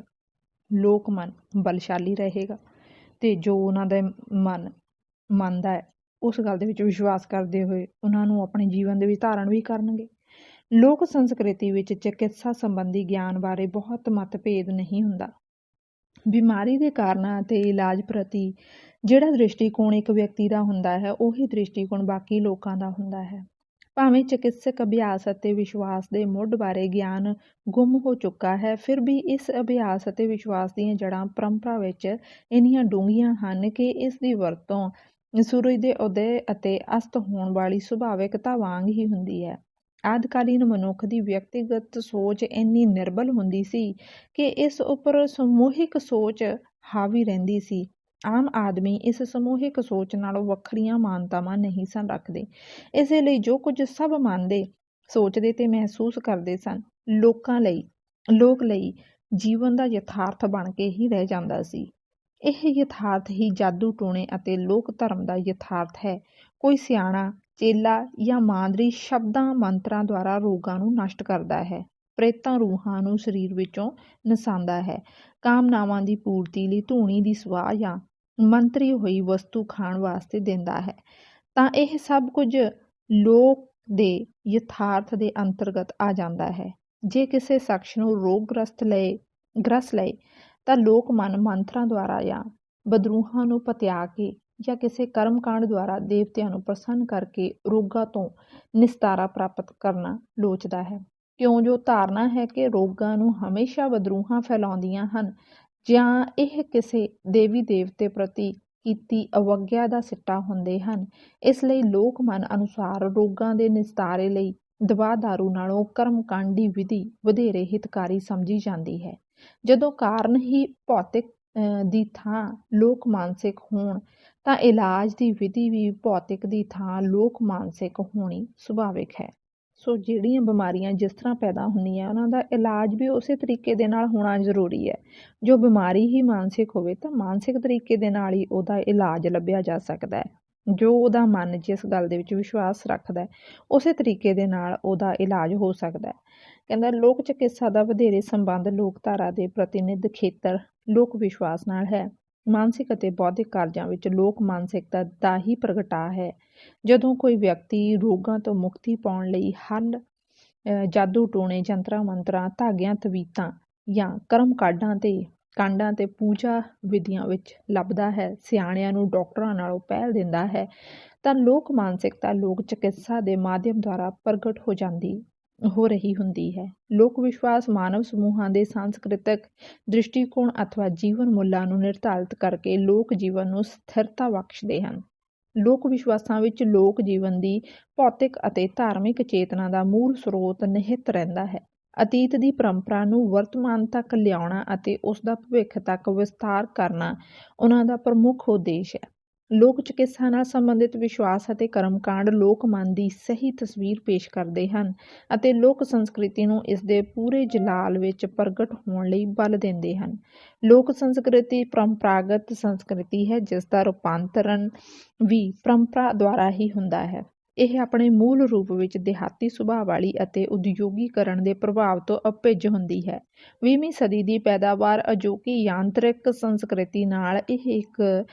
ਲੋਕ ਮਨ ਬਲਸ਼ਾਲੀ ਰਹੇਗਾ ਅਤੇ ਜੋ ਉਹਨਾਂ ਦਾ ਮਨ ਮੰਨਦਾ ਹੈ ਉਸ ਗੱਲ ਦੇ ਵਿੱਚ ਵਿਸ਼ਵਾਸ ਕਰਦੇ ਹੋਏ ਉਹਨਾਂ ਨੂੰ ਆਪਣੇ ਜੀਵਨ ਦੇ ਵਿੱਚ ਧਾਰਨ ਵੀ ਕਰਨਗੇ। ਲੋਕ ਸੰਸਕ੍ਰਿਤੀ ਵਿੱਚ ਚਿਕਿਤਸਾ ਸੰਬੰਧੀ ਗਿਆਨ ਬਾਰੇ ਬਹੁਤ ਮਤਭੇਦ ਨਹੀਂ ਹੁੰਦਾ। ਬਿਮਾਰੀ ਦੇ ਕਾਰਨਾਂ ਅਤੇ ਇਲਾਜ ਪ੍ਰਤੀ ਜਿਹੜਾ ਦ੍ਰਿਸ਼ਟੀਕੋਣ ਇੱਕ ਵਿਅਕਤੀ ਦਾ ਹੁੰਦਾ ਹੈ, ਉਹੀ ਦ੍ਰਿਸ਼ਟੀਕੋਣ ਬਾਕੀ ਲੋਕਾਂ ਦਾ ਹੁੰਦਾ ਹੈ। ਭਾਵੇਂ ਚਿਕਿਤਸਕ ਅਭਿਆਸ ਅਤੇ ਵਿਸ਼ਵਾਸ ਦੇ ਮੁੱਢ ਬਾਰੇ ਗਿਆਨ ਗੁੰਮ ਹੋ ਚੁੱਕਾ ਹੈ, ਫਿਰ ਵੀ ਇਸ ਅਭਿਆਸ ਅਤੇ ਵਿਸ਼ਵਾਸ ਦੀਆਂ ਜੜ੍ਹਾਂ ਪਰੰਪਰਾ ਵਿੱਚ ਇੰਨੀਆਂ ਡੂੰਘੀਆਂ ਹਨ ਕਿ ਇਸ ਦੀ ਵਰਤੋਂ ਸੂਰਜ ਦੇ ਉਦੈ ਅਤੇ ਅਸਤ ਹੋਣ ਵਾਲੀ ਸੁਭਾਵਿਕਤਾ ਵਾਂਗ ਹੀ ਹੁੰਦੀ ਹੈ। ਆਦਿਕਾਲੀਨ ਮਨੁੱਖ ਦੀ ਵਿਅਕਤੀਗਤ ਸੋਚ ਇੰਨੀ ਨਿਰਬਲ ਹੁੰਦੀ ਸੀ ਕਿ ਇਸ ਉੱਪਰ ਸਮੂਹਿਕ ਸੋਚ ਹਾਵੀ ਰਹਿੰਦੀ ਸੀ। ਆਮ ਆਦਮੀ ਇਸ ਸਮੂਹਿਕ ਸੋਚ ਨਾਲੋਂ ਵੱਖਰੀਆਂ ਮਾਨਤਾਵਾਂ ਨਹੀਂ ਸਨ ਰੱਖਦੇ। ਇਸੇ ਲਈ ਜੋ ਕੁਝ ਸਭ ਮੰਨਦੇ, ਸੋਚਦੇ ਤੇ ਮਹਿਸੂਸ ਕਰਦੇ ਸਨ, ਲੋਕ ਲਈ ਜੀਵਨ ਦਾ ਯਥਾਰਥ ਬਣ ਕੇ ਹੀ ਰਹਿ ਜਾਂਦਾ ਸੀ। ਇਹ ਯਥਾਰਥ ਹੀ ਜਾਦੂ ਟੂਣੇ ਅਤੇ ਲੋਕ ਧਰਮ ਦਾ ਯਥਾਰਥ ਹੈ। ਕੋਈ ਸਿਆਣਾ ਚੇਲਾ ਜਾਂ ਮਾਂਦਰੀ ਸ਼ਬਦਾਂ ਮੰਤਰਾਂ ਦੁਆਰਾ ਰੋਗਾਂ ਨੂੰ ਨਸ਼ਟ ਕਰਦਾ ਹੈ। ਪ੍ਰੇਤਾਂ ਰੂਹਾਂ ਨੂੰ ਸਰੀਰ ਵਿੱਚੋਂ ਨਸਾਉਂਦਾ ਹੈ। ਕਾਮਨਾਵਾਂ ਦੀ ਪੂਰਤੀ ਲਈ ਧੂਣੀ ਦੀ ਸਵਾਹ ਜਾਂ ਮੰਤਰੀ ਹੋਈ ਵਸਤੂ ਖਾਣ ਵਾਸਤੇ ਦਿੰਦਾ ਹੈ। ਤਾਂ ਇਹ ਸਭ ਕੁਝ ਲੋਕ ਦੇ ਯਥਾਰਥ ਦੇ ਅੰਤਰਗਤ ਆ ਜਾਂਦਾ ਹੈ। ਜੇ ਕਿਸੇ ਸ਼ਖਸ ਨੂੰ ਰੋਗ ਗ੍ਰਸ ਲਏ ਤਾਂ ਲੋਕ ਮਨ ਮੰਤਰਾਂ ਦੁਆਰਾ ਜਾਂ ਬਦਰੂਹਾਂ ਨੂੰ ਪਤਿਆ ਕੇ ਜਾਂ ਕਿਸੇ ਕਰਮਕਾਂਡ ਦੁਆਰਾ ਦੇਵਤਿਆਂ ਨੂੰ ਪ੍ਰਸੰਨ ਕਰਕੇ ਰੋਗਾਂ ਤੋਂ ਨਿਸਤਾਰਾ ਪ੍ਰਾਪਤ ਕਰਨਾ ਲੋਚਦਾ ਹੈ। ਕਿਉਂ ਜੋ ਧਾਰਨਾ ਹੈ ਕਿ ਰੋਗਾਂ ਨੂੰ ਹਮੇਸ਼ਾ ਬਦਰੂਹਾਂ ਫੈਲਾਉਂਦੀਆਂ ਹਨ ਜਾਂ ਇਹ ਕਿਸੇ ਦੇਵੀ ਦੇਵਤੇ ਪ੍ਰਤੀ ਕੀਤੀ ਅਵੱਗਿਆ ਦਾ ਸਿੱਟਾ ਹੁੰਦੇ ਹਨ। ਇਸ ਲਈ ਲੋਕ ਮਨ ਅਨੁਸਾਰ ਰੋਗਾਂ ਦੇ ਨਿਸਤਾਰੇ ਲਈ ਦਵਾ ਦਾਰੂ ਨਾਲੋਂ ਕਰਮਕਾਂਡੀ ਵਿਧੀ ਵਧੇਰੇ ਹਿਤਕਾਰੀ ਸਮਝੀ ਜਾਂਦੀ ਹੈ। ਜਦੋਂ ਕਾਰਨ ਹੀ ਭੌਤਿਕ ਦੀ ਥਾਂ ਲੋਕ ਮਾਨਸਿਕ ਹੋਣ ਤਾਂ ਇਲਾਜ ਦੀ ਵਿਧੀ ਵੀ ਭੌਤਿਕ ਦੀ ਥਾਂ ਲੋਕ ਮਾਨਸਿਕ ਹੋਣੀ ਸੁਭਾਵਿਕ ਹੈ। ਸੋ ਜਿਹੜੀਆਂ ਬਿਮਾਰੀਆਂ ਜਿਸ ਤਰ੍ਹਾਂ ਪੈਦਾ ਹੁੰਦੀਆਂ ਉਹਨਾਂ ਦਾ ਇਲਾਜ ਵੀ ਉਸੇ ਤਰੀਕੇ ਦੇ ਨਾਲ ਹੋਣਾ ਜ਼ਰੂਰੀ ਹੈ। ਜੋ ਬਿਮਾਰੀ ਹੀ ਮਾਨਸਿਕ ਹੋਵੇ ਤਾਂ ਮਾਨਸਿਕ ਤਰੀਕੇ ਦੇ ਨਾਲ ਹੀ ਉਹਦਾ ਇਲਾਜ ਲੱਭਿਆ ਜਾ ਸਕਦਾ ਹੈ। ਜੋ ਉਹਦਾ ਮਨ ਜਿਸ ਗੱਲ ਦੇ ਵਿੱਚ ਵਿਸ਼ਵਾਸ ਰੱਖਦਾ ਉਸੇ ਤਰੀਕੇ ਦੇ ਨਾਲ ਉਹਦਾ ਇਲਾਜ ਹੋ ਸਕਦਾ ਹੈ। ਕਹਿੰਦਾ ਲੋਕ ਚਿਕਿਤਸਾ ਦਾ ਵਧੇਰੇ ਸੰਬੰਧ ਲੋਕਧਾਰਾ ਦੇ ਪ੍ਰਤੀਨਿਧ ਖੇਤਰ ਲੋਕ ਵਿਸ਼ਵਾਸ ਨਾਲ ਹੈ। ਮਾਨਸਿਕ ਅਤੇ ਬੌਧਿਕ ਕਾਰਜਾਂ ਵਿੱਚ ਲੋਕ ਮਾਨਸਿਕਤਾ ਦਾ ਹੀ ਪ੍ਰਗਟਾਅ ਹੈ। ਜਦੋਂ ਕੋਈ ਵਿਅਕਤੀ ਰੋਗਾਂ ਤੋਂ ਮੁਕਤੀ ਪਾਉਣ ਲਈ ਹੱਲ ਜਾਦੂ ਟੋਣੇ ਜੰਤਰਾਂ ਮੰਤਰਾਂ ਧਾਗਿਆਂ ਤਵੀਤਾਂ ਜਾਂ ਕਰਮ ਕਾਂਡਾਂ ਤੇ ਪੂਜਾ ਵਿਧੀਆਂ ਵਿੱਚ ਲੱਭਦਾ ਹੈ, ਸਿਆਣਿਆਂ ਨੂੰ ਡਾਕਟਰਾਂ ਨਾਲੋਂ ਪਹਿਲ ਦਿੰਦਾ ਹੈ, ਤਾਂ ਲੋਕ ਮਾਨਸਿਕਤਾ ਲੋਕ ਚਿਕਿਤਸਾ ਦੇ ਮਾਧਿਅਮ ਦੁਆਰਾ ਪ੍ਰਗਟ ਹੋ ਰਹੀ ਹੁੰਦੀ ਹੈ। ਲੋਕ ਵਿਸ਼ਵਾਸ ਮਾਨਵ ਸਮੂਹਾਂ ਦੇ ਸਾਂਸਕ੍ਰਿਤਕ ਦ੍ਰਿਸ਼ਟੀਕੋਣ ਅਥਵਾ ਜੀਵਨ ਮੁੱਲਾਂ ਨੂੰ ਨਿਰਧਾਰਿਤ ਕਰਕੇ ਲੋਕ ਜੀਵਨ ਨੂੰ ਸਥਿਰਤਾ ਬਖਸ਼ਦੇ ਹਨ। ਲੋਕ ਵਿਸ਼ਵਾਸਾਂ ਵਿੱਚ ਲੋਕ ਜੀਵਨ ਦੀ ਭੌਤਿਕ ਅਤੇ ਧਾਰਮਿਕ ਚੇਤਨਾ ਦਾ ਮੂਲ ਸਰੋਤ ਨਿਹਿਤ ਰਹਿੰਦਾ ਹੈ। ਅਤੀਤ ਦੀ ਪਰੰਪਰਾ ਨੂੰ ਵਰਤਮਾਨ ਤੱਕ ਲਿਆਉਣਾ ਅਤੇ ਉਸ ਦਾ ਭਵਿੱਖ ਤੱਕ ਵਿਸਤਾਰ ਕਰਨਾ ਉਹਨਾਂ ਦਾ ਪ੍ਰਮੁੱਖ ਉਦੇਸ਼ ਹੈ। ਲੋਕ ਚਿਕਿਤਸਾ ਨਾਲ ਸੰਬੰਧਿਤ ਵਿਸ਼ਵਾਸ ਅਤੇ ਕਰਮਕਾਂਡ ਲੋਕ ਮਨ ਦੀ ਸਹੀ ਤਸਵੀਰ ਪੇਸ਼ ਕਰਦੇ ਹਨ ਅਤੇ ਲੋਕ ਸੰਸਕ੍ਰਿਤੀ ਨੂੰ ਇਸ ਦੇ ਪੂਰੇ ਜਲਾਲ ਵਿੱਚ ਪ੍ਰਗਟ ਹੋਣ ਲਈ ਬਲ ਦਿੰਦੇ ਹਨ। ਲੋਕ ਸੰਸਕ੍ਰਿਤੀ ਪਰੰਪਰਾਗਤ ਸੰਸਕ੍ਰਿਤੀ ਹੈ ਜਿਸ ਦਾ ਰੂਪਾਂਤਰਨ ਵੀ ਪਰੰਪਰਾ ਦੁਆਰਾ ਹੀ ਹੁੰਦਾ ਹੈ। ਇਹ ਆਪਣੇ ਮੂਲ ਰੂਪ ਵਿੱਚ ਦਿਹਾਤੀ ਸੁਭਾਅ ਵਾਲੀ ਅਤੇ ਉਦਯੋਗੀਕਰਨ ਦੇ ਪ੍ਰਭਾਵ ਤੋਂ ਅਭਿੱਜ ਹੁੰਦੀ ਹੈ। 20ਵੀਂ ਸਦੀ ਦੀ ਪੈਦਾਵਾਰ ਅਜੋਕੀ ਯਾਂਤਰਿਕ ਸੰਸਕ੍ਰਿਤੀ ਨਾਲ ਇਹ ਇੱਕ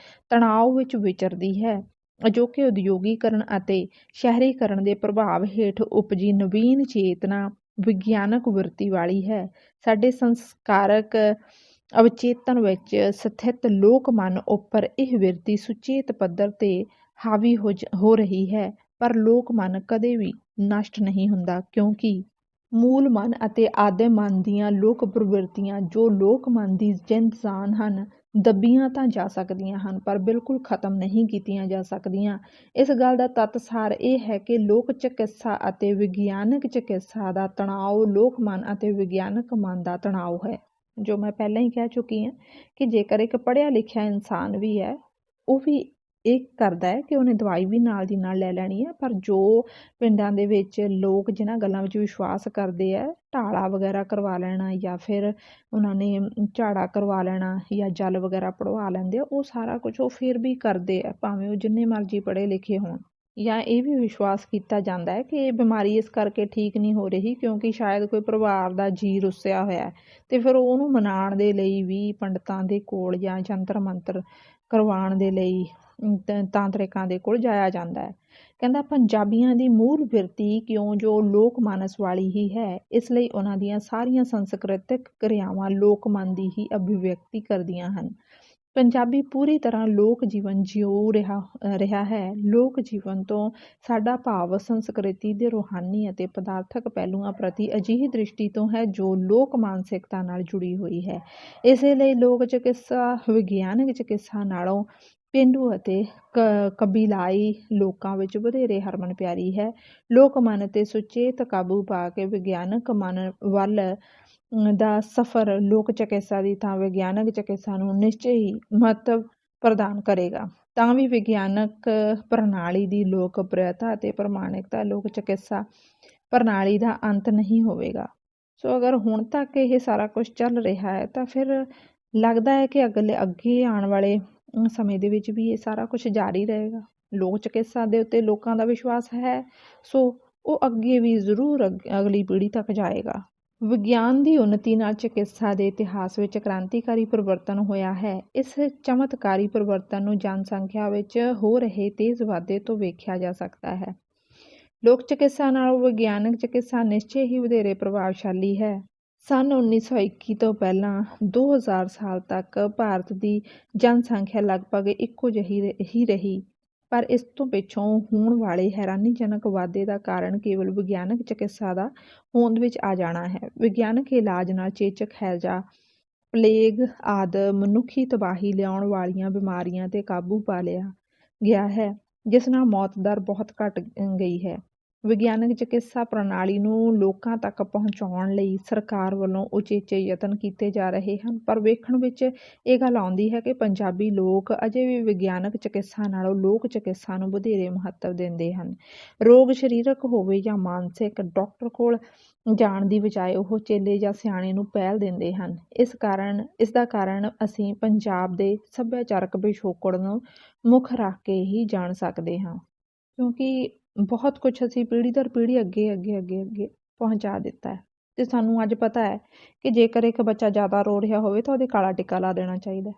ਤਣਾਅ ਵਿੱਚ ਵਿਚਰਦੀ ਹੈ। ਅਜੋਕੇ ਉਦਯੋਗੀਕਰਨ ਅਤੇ ਸ਼ਹਿਰੀਕਰਨ ਦੇ ਪ੍ਰਭਾਵ ਹੇਠ ਉਪਜੀ ਨਵੀਨ ਚੇਤਨਾ ਵਿਗਿਆਨਕ ਵਿਰਤੀ ਵਾਲੀ ਹੈ। ਸਾਡੇ ਸੰਸਕਾਰਕ ਅਵਚੇਤਨ ਵਿੱਚ ਸਥਿਤ ਲੋਕ ਮਨ ਉੱਪਰ ਇਹ ਵਿਰਤੀ ਸੁਚੇਤ ਪੱਧਰ ਤੇ ਹਾਵੀ ਹੋ ਰਹੀ ਹੈ, ਪਰ ਲੋਕ ਮਨ ਕਦੇ ਵੀ ਨਸ਼ਟ ਨਹੀਂ ਹੁੰਦਾ ਕਿਉਂਕਿ ਮੂਲ ਮਨ ਅਤੇ ਆਦਿਮ ਮਨ ਦੀਆਂ ਲੋਕ ਪ੍ਰਵਿਰਤੀਆਂ ਜੋ ਲੋਕ ਮਨ ਦੀ ਜਿੰਦ ਜਾਨ ਹਨ ਦੱਬੀਆਂ ਤਾਂ ਜਾ ਸਕਦੀਆਂ ਹਨ ਪਰ ਬਿਲਕੁਲ ਖਤਮ ਨਹੀਂ ਕੀਤੀਆਂ ਜਾ ਸਕਦੀਆਂ। ਇਸ ਗੱਲ ਦਾ ਤੱਤ ਸਾਰ ਇਹ ਹੈ ਕਿ ਲੋਕ ਚਿਕਿਤਸਾ ਅਤੇ ਵਿਗਿਆਨਕ ਚਿਕਿਤਸਾ ਦਾ ਤਣਾਅ ਲੋਕ ਮਨ ਅਤੇ ਵਿਗਿਆਨਕ ਮਨ ਦਾ ਤਣਾਅ ਹੈ। ਜੋ ਮੈਂ ਪਹਿਲਾਂ ਹੀ ਕਹਿ ਚੁੱਕੀ ਹਾਂ ਕਿ ਜੇਕਰ ਇੱਕ ਪੜ੍ਹਿਆ ਲਿਖਿਆ ਇਨਸਾਨ ਵੀ ਹੈ ਉਹ ਵੀ ਇਹ ਕਰਦਾ ਹੈ ਕਿ ਉਹਨੇ ਦਵਾਈ ਵੀ ਨਾਲ ਦੀ ਨਾਲ ਲੈ ਲੈਣੀ ਹੈ, ਪਰ ਜੋ ਪਿੰਡਾਂ ਦੇ ਵਿੱਚ ਲੋਕ ਜਿਨ੍ਹਾਂ ਗੱਲਾਂ ਵਿੱਚ ਵਿਸ਼ਵਾਸ ਕਰਦੇ ਆ ਢਾਲਾ ਵਗੈਰਾ ਕਰਵਾ ਲੈਣਾ ਜਾਂ ਫਿਰ ਉਹਨਾਂ ਨੇ ਝਾੜਾ ਕਰਵਾ ਲੈਣਾ ਜਾਂ ਜਲ ਵਗੈਰਾ ਪੜਵਾ ਲੈਂਦੇ ਆ, ਉਹ ਸਾਰਾ ਕੁਝ ਉਹ ਫਿਰ ਵੀ ਕਰਦੇ ਆ ਭਾਵੇਂ ਉਹ ਜਿੰਨੇ ਮਰਜ਼ੀ ਪੜ੍ਹੇ ਲਿਖੇ ਹੋਣ। ਜਾਂ ਇਹ ਵੀ ਵਿਸ਼ਵਾਸ ਕੀਤਾ ਜਾਂਦਾ ਹੈ ਕਿ ਇਹ ਬਿਮਾਰੀ ਇਸ ਕਰਕੇ ਠੀਕ ਨਹੀਂ ਹੋ ਰਹੀ ਕਿਉਂਕਿ ਸ਼ਾਇਦ ਕੋਈ ਪਰਿਵਾਰ ਦਾ ਜੀਅ ਰੁੱਸਿਆ ਹੋਇਆ ਅਤੇ ਫਿਰ ਉਹਨੂੰ ਮਨਾਉਣ ਦੇ ਲਈ ਵੀ ਪੰਡਤਾਂ ਦੇ ਕੋਲ ਜਾਂ ਜੰਤਰ ਮੰਤਰ ਕਰਵਾਉਣ ਦੇ ਲਈ ਤਾਂਤਰਿਕਾਂ ਦੇ ਕੋਲ ਜਾਇਆ ਜਾਂਦਾ ਹੈ। ਕਹਿੰਦਾ ਪੰਜਾਬੀਆਂ ਦੀ ਮੂਲ ਬਿਰਤੀ ਕਿਉਂ ਜੋ ਲੋਕ ਮਾਨਸ ਵਾਲੀ ਹੀ ਹੈ, ਇਸ ਲਈ ਉਹਨਾਂ ਦੀਆਂ ਸਾਰੀਆਂ ਸੰਸਕ੍ਰਿਤਿਕ ਕਿਰਿਆਵਾਂ ਲੋਕ ਮਨ ਦੀ ਹੀ ਅਭਿਵਿਅਕਤੀ ਕਰਦੀਆਂ ਹਨ। ਪੰਜਾਬੀ ਪੂਰੀ ਤਰ੍ਹਾਂ ਲੋਕ ਜੀਵਨ ਜਿਉ ਰਿਹਾ ਹੈ। ਲੋਕ ਜੀਵਨ ਤੋਂ ਸਾਡਾ ਭਾਵ ਸੰਸਕ੍ਰਿਤੀ ਦੇ ਰੂਹਾਨੀ ਅਤੇ ਪਦਾਰਥਕ ਪਹਿਲੂਆਂ ਪ੍ਰਤੀ ਅਜਿਹੀ ਦ੍ਰਿਸ਼ਟੀ ਤੋਂ ਹੈ ਜੋ ਲੋਕ ਮਾਨਸਿਕਤਾ ਨਾਲ ਜੁੜੀ ਹੋਈ ਹੈ। ਇਸੇ ਲਈ ਲੋਕ ਚਿਕਿਤਸਾ ਵਿਗਿਆਨਕ ਚਿਕਿਤਸਾ ਨਾਲੋਂ ਪੇਂਡੂ ਅਤੇ ਕਬੀਲਾਈ ਲੋਕਾਂ ਵਿੱਚ ਵਧੇਰੇ ਹਰਮਨ ਪਿਆਰੀ ਹੈ। ਲੋਕ ਮਨ 'ਤੇ ਸੁਚੇਤ ਕਾਬੂ ਪਾ ਕੇ ਵਿਗਿਆਨਕ ਮਨ ਵੱਲ ਦਾ ਸਫ਼ਰ ਲੋਕ ਚਿਕਿਤਸਾ ਦੀ ਥਾਂ ਵਿਗਿਆਨਕ ਚਿਕਿਤਸਾ ਨੂੰ ਨਿਸ਼ਚੇ ਹੀ ਮਹੱਤਵ ਪ੍ਰਦਾਨ ਕਰੇਗਾ। ਤਾਂ ਵੀ ਵਿਗਿਆਨਕ ਪ੍ਰਣਾਲੀ ਦੀ ਲੋਕਪ੍ਰਿਅਤਾ ਅਤੇ ਪ੍ਰਮਾਣਿਕਤਾ ਲੋਕ ਚਿਕਿਤਸਾ ਪ੍ਰਣਾਲੀ ਦਾ ਅੰਤ ਨਹੀਂ ਹੋਵੇਗਾ। ਸੋ ਅਗਰ ਹੁਣ ਤੱਕ ਇਹ ਸਾਰਾ ਕੁਝ ਚੱਲ ਰਿਹਾ ਹੈ ਤਾਂ ਫਿਰ ਲੱਗਦਾ ਹੈ ਕਿ ਅੱਗੇ ਆਉਣ ਵਾਲੇ ਸਮੇਂ ਦੇ ਵਿੱਚ ਵੀ ਇਹ ਸਾਰਾ ਕੁਝ ਜਾਰੀ ਰਹੇਗਾ। ਲੋਕ ਚਿਕਿਤਸਾ ਦੇ ਉੱਤੇ ਲੋਕਾਂ ਦਾ ਵਿਸ਼ਵਾਸ ਹੈ, ਸੋ ਉਹ ਅੱਗੇ ਵੀ ਜ਼ਰੂਰ ਅਗਲੀ ਪੀੜ੍ਹੀ ਤੱਕ ਜਾਏਗਾ। ਵਿਗਿਆਨ ਦੀ ਉੱਨਤੀ ਨਾਲ ਚਿਕਿਤਸਾ ਦੇ ਇਤਿਹਾਸ ਵਿੱਚ ਕ੍ਰਾਂਤੀਕਾਰੀ ਪਰਿਵਰਤਨ ਹੋਇਆ ਹੈ। ਇਸ ਚਮਤਕਾਰੀ ਪਰਿਵਰਤਨ ਨੂੰ ਜਨਸੰਖਿਆ ਵਿੱਚ ਹੋ ਰਹੇ ਤੇਜ਼ ਵਾਧੇ ਤੋਂ ਵੇਖਿਆ ਜਾ ਸਕਦਾ ਹੈ। ਲੋਕ ਚਿਕਿਤਸਾ ਨਾਲੋਂ ਵਿਗਿਆਨਕ ਚਿਕਿਤਸਾ ਨਿਸ਼ਚੇ ਹੀ ਵਧੇਰੇ ਪ੍ਰਭਾਵਸ਼ਾਲੀ ਹੈ। ਸੰਨ 1921 ਤੋਂ ਪਹਿਲਾਂ 2000 ਸਾਲ ਤੱਕ ਭਾਰਤ ਦੀ ਜਨਸੰਖਿਆ ਲਗਭਗ ਇੱਕੋ ਜਿਹੀ ਹੀ ਰਹੀ, ਪਰ ਇਸ ਤੋਂ ਪਿੱਛੋਂ ਹੋਣ ਵਾਲੇ ਹੈਰਾਨੀਜਨਕ ਵਾਧੇ ਦਾ ਕਾਰਨ ਕੇਵਲ ਵਿਗਿਆਨਕ ਚਿਕਿਤਸਾ ਦਾ ਹੋਂਦ ਵਿੱਚ ਆ ਜਾਣਾ ਹੈ। ਵਿਗਿਆਨਕ ਇਲਾਜ ਨਾਲ ਚੇਚਕ, ਹੈਜ਼ਾ, ਪਲੇਗ ਆਦਿ ਮਨੁੱਖੀ ਤਬਾਹੀ ਲਿਆਉਣ ਵਾਲੀਆਂ ਬਿਮਾਰੀਆਂ 'ਤੇ ਕਾਬੂ ਪਾ ਲਿਆ ਗਿਆ ਹੈ, ਜਿਸ ਨਾਲ ਮੌਤ ਦਰ ਬਹੁਤ ਘੱਟ ਗਈ ਹੈ। ਵਿਗਿਆਨਕ ਚਿਕਿਤਸਾ ਪ੍ਰਣਾਲੀ ਨੂੰ ਲੋਕਾਂ ਤੱਕ ਪਹੁੰਚਾਉਣ ਲਈ ਸਰਕਾਰ ਵੱਲੋਂ ਉਚੇਚੇ ਯਤਨ ਕੀਤੇ ਜਾ ਰਹੇ ਹਨ, ਪਰ ਵੇਖਣ ਵਿੱਚ ਇਹ ਗੱਲ ਆਉਂਦੀ ਹੈ ਕਿ ਪੰਜਾਬੀ ਲੋਕ ਅਜੇ ਵੀ ਵਿਗਿਆਨਕ ਚਿਕਿਤਸਾ ਨਾਲੋਂ ਲੋਕ ਚਿਕਿਤਸਾ ਨੂੰ ਵਧੇਰੇ ਮਹੱਤਵ ਦਿੰਦੇ ਹਨ। ਰੋਗ ਸਰੀਰਕ ਹੋਵੇ ਜਾਂ ਮਾਨਸਿਕ, ਡਾਕਟਰ ਕੋਲ ਜਾਣ ਦੀ ਬਜਾਏ ਉਹ ਚੇਲੇ ਜਾਂ ਸਿਆਣੇ ਨੂੰ ਪਹਿਲ ਦਿੰਦੇ ਹਨ। ਇਸ ਦਾ ਕਾਰਨ ਅਸੀਂ ਪੰਜਾਬ ਦੇ ਸੱਭਿਆਚਾਰਕ ਪਿਛੋਕੜ ਨੂੰ ਮੁੱਖ ਰੱਖ ਕੇ ਹੀ ਜਾਣ ਸਕਦੇ ਹਾਂ, ਕਿਉਂਕਿ ਬਹੁਤ ਕੁਛ ਅਸੀਂ ਪੀੜ੍ਹੀ ਦਰ ਪੀੜ੍ਹੀ ਅੱਗੇ ਪਹੁੰਚਾ ਦਿੱਤਾ ਹੈ, ਅਤੇ ਸਾਨੂੰ ਅੱਜ ਪਤਾ ਹੈ ਕਿ ਜੇਕਰ ਇੱਕ ਬੱਚਾ ਜ਼ਿਆਦਾ ਰੋ ਰਿਹਾ ਹੋਵੇ ਤਾਂ ਉਹਦੇ ਕਾਲਾ ਟਿੱਕਾ ਲਾ ਦੇਣਾ ਚਾਹੀਦਾ।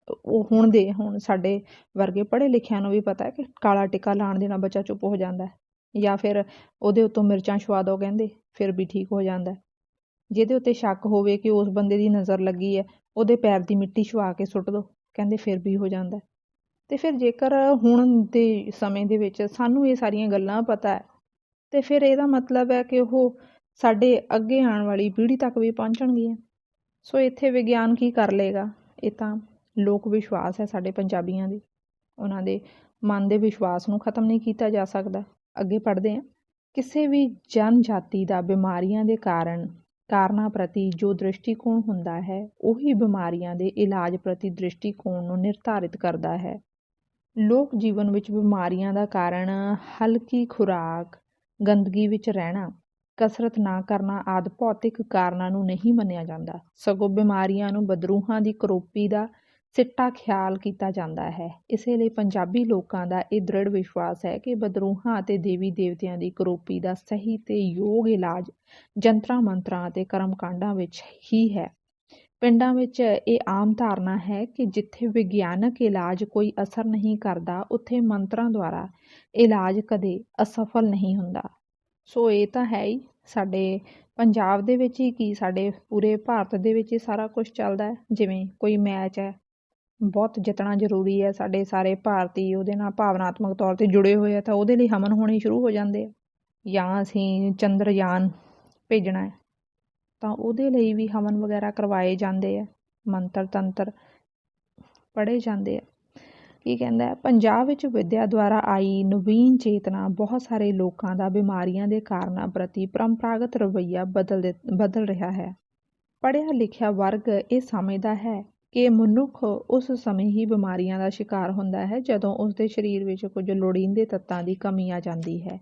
ਉਹ ਹੁਣ ਸਾਡੇ ਵਰਗੇ ਪੜ੍ਹੇ ਲਿਖਿਆਂ ਨੂੰ ਵੀ ਪਤਾ ਹੈ ਕਿ ਕਾਲਾ ਟਿੱਕਾ ਲਾਉਣ ਦੇ ਨਾਲ ਬੱਚਾ ਚੁੱਪ ਹੋ ਜਾਂਦਾ ਹੈ, ਜਾਂ ਫਿਰ ਉਹਦੇ ਉੱਤੋਂ ਮਿਰਚਾਂ ਛੁਆ ਦਿਓ ਕਹਿੰਦੇ, ਫਿਰ ਵੀ ਠੀਕ ਹੋ ਜਾਂਦਾ। ਜਿਹਦੇ ਉੱਤੇ ਸ਼ੱਕ ਹੋਵੇ ਕਿ ਉਸ ਬੰਦੇ ਦੀ ਨਜ਼ਰ ਲੱਗੀ ਹੈ, ਉਹਦੇ ਪੈਰ ਦੀ ਮਿੱਟੀ ਛੁਆ ਕੇ ਸੁੱਟ ਦਿਓ, ਕਹਿੰਦੇ ਫਿਰ ਵੀ ਹੋ ਜਾਂਦਾ। ਅਤੇ ਫਿਰ ਜੇਕਰ ਹੁਣ ਦੇ ਸਮੇਂ ਦੇ ਵਿੱਚ ਸਾਨੂੰ ਇਹ ਸਾਰੀਆਂ ਗੱਲਾਂ ਪਤਾ ਹੈ, ਅਤੇ ਫਿਰ ਇਹਦਾ ਮਤਲਬ ਹੈ ਕਿ ਉਹ ਸਾਡੇ ਅੱਗੇ ਆਉਣ ਵਾਲੀ ਪੀੜ੍ਹੀ ਤੱਕ ਵੀ ਪਹੁੰਚਣਗੀਆਂ। ਸੋ ਇੱਥੇ ਵਿਗਿਆਨ ਕੀ ਕਰ ਲਏਗਾ? ਇਹ ਤਾਂ ਲੋਕ ਵਿਸ਼ਵਾਸ ਹੈ ਸਾਡੇ ਪੰਜਾਬੀਆਂ ਦੇ, ਉਹਨਾਂ ਦੇ ਮਨ ਦੇ ਵਿਸ਼ਵਾਸ ਨੂੰ ਖਤਮ ਨਹੀਂ ਕੀਤਾ ਜਾ ਸਕਦਾ। ਅੱਗੇ ਪੜ੍ਹਦੇ ਹਾਂ। ਕਿਸੇ ਵੀ ਜਨਜਾਤੀ ਦਾ ਬਿਮਾਰੀਆਂ ਦੇ ਕਾਰਨਾਂ ਪ੍ਰਤੀ ਜੋ ਦ੍ਰਿਸ਼ਟੀਕੋਣ ਹੁੰਦਾ ਹੈ, ਉਹੀ ਬਿਮਾਰੀਆਂ ਦੇ ਇਲਾਜ ਪ੍ਰਤੀ ਦ੍ਰਿਸ਼ਟੀਕੋਣ ਨੂੰ ਨਿਰਧਾਰਿਤ ਕਰਦਾ ਹੈ। ਲੋਕ ਜੀਵਨ ਵਿੱਚ ਬਿਮਾਰੀਆਂ ਦਾ ਕਾਰਨ ਹਲਕੀ ਖੁਰਾਕ, ਗੰਦਗੀ ਵਿੱਚ ਰਹਿਣਾ, ਕਸਰਤ ਨਾ ਕਰਨਾ ਆਦਿ ਭੌਤਿਕ ਕਾਰਨਾਂ ਨੂੰ ਨਹੀਂ ਮੰਨਿਆ ਜਾਂਦਾ, ਸਗੋਂ ਬਿਮਾਰੀਆਂ ਨੂੰ ਬਦਰੂਹਾਂ ਦੀ ਕਰੋਪੀ ਦਾ ਸਿੱਟਾ ਖਿਆਲ ਕੀਤਾ ਜਾਂਦਾ ਹੈ। ਇਸੇ ਲਈ ਪੰਜਾਬੀ ਲੋਕਾਂ ਦਾ ਇਹ ਦ੍ਰਿੜ ਵਿਸ਼ਵਾਸ ਹੈ ਕਿ ਬਦਰੂਹਾਂ ਅਤੇ ਦੇਵੀ ਦੇਵਤਿਆਂ ਦੀ ਕਰੋਪੀ ਦਾ ਸਹੀ ਤੇ ਯੋਗ ਇਲਾਜ ਜੰਤਰਾਂ ਮੰਤਰਾਂ ਅਤੇ ਕਰਮਕਾਂਡਾਂ ਵਿੱਚ ਹੀ ਹੈ। ਪਿੰਡਾਂ ਵਿੱਚ ਇਹ ਆਮ ਧਾਰਨਾ ਹੈ ਕਿ ਜਿੱਥੇ ਵਿਗਿਆਨਕ ਇਲਾਜ ਕੋਈ ਅਸਰ ਨਹੀਂ ਕਰਦਾ, ਉੱਥੇ ਮੰਤਰਾਂ ਦੁਆਰਾ ਇਲਾਜ ਕਦੇ ਅਸਫਲ ਨਹੀਂ ਹੁੰਦਾ। ਸੋ ਇਹ ਤਾਂ ਹੈ ਹੀ ਸਾਡੇ ਪੰਜਾਬ ਦੇ ਵਿੱਚ ਹੀ ਕੀ, ਸਾਡੇ ਪੂਰੇ ਭਾਰਤ ਦੇ ਵਿੱਚ ਹੀ ਸਾਰਾ ਕੁਛ ਚੱਲਦਾ ਹੈ। ਜਿਵੇਂ ਕੋਈ ਮੈਚ ਹੈ, ਬਹੁਤ ਜਿੱਤਣਾ ਜ਼ਰੂਰੀ ਹੈ, ਸਾਡੇ ਸਾਰੇ ਭਾਰਤੀ ਉਹਦੇ ਨਾਲ ਭਾਵਨਾਤਮਕ ਤੌਰ 'ਤੇ ਜੁੜੇ ਹੋਏ ਆ, ਤਾਂ ਉਹਦੇ ਲਈ ਹਵਨ ਹੋਣੇ ਸ਼ੁਰੂ ਹੋ ਜਾਂਦੇ ਆ। ਜਾਂ ਅਸੀਂ ਚੰਦਰਯਾਨ ਭੇਜਣਾ ਹੈ ਤਾਂ ਉਹਦੇ ਲਈ ਵੀ ਹਵਨ ਵਗੈਰਾ ਕਰਵਾਏ ਜਾਂਦੇ ਆ, ਮੰਤਰ ਤੰਤਰ ਪੜ੍ਹੇ ਜਾਂਦੇ ਆ। ਕੀ ਕਹਿੰਦਾ ਹੈ, ਪੰਜਾਬ ਵਿੱਚ ਵਿੱਦਿਆ ਦੁਆਰਾ ਆਈ ਨਵੀਨ ਚੇਤਨਾ ਬਹੁਤ ਸਾਰੇ ਲੋਕਾਂ ਦਾ ਬਿਮਾਰੀਆਂ ਦੇ ਕਾਰਨਾਂ ਪ੍ਰਤੀ ਪਰੰਪਰਾਗਤ ਰਵੱਈਆ ਬਦਲ ਰਿਹਾ ਹੈ। ਪੜ੍ਹਿਆ ਲਿਖਿਆ ਵਰਗ ਇਹ ਸਮਝਦਾ ਹੈ ਕਿ ਮਨੁੱਖ ਉਸ ਸਮੇਂ ਹੀ ਬਿਮਾਰੀਆਂ ਦਾ ਸ਼ਿਕਾਰ ਹੁੰਦਾ ਹੈ ਜਦੋਂ ਉਸਦੇ ਸਰੀਰ ਵਿੱਚ ਕੁਝ ਲੋੜੀਂਦੇ ਤੱਤਾਂ ਦੀ ਕਮੀ ਆ ਜਾਂਦੀ ਹੈ।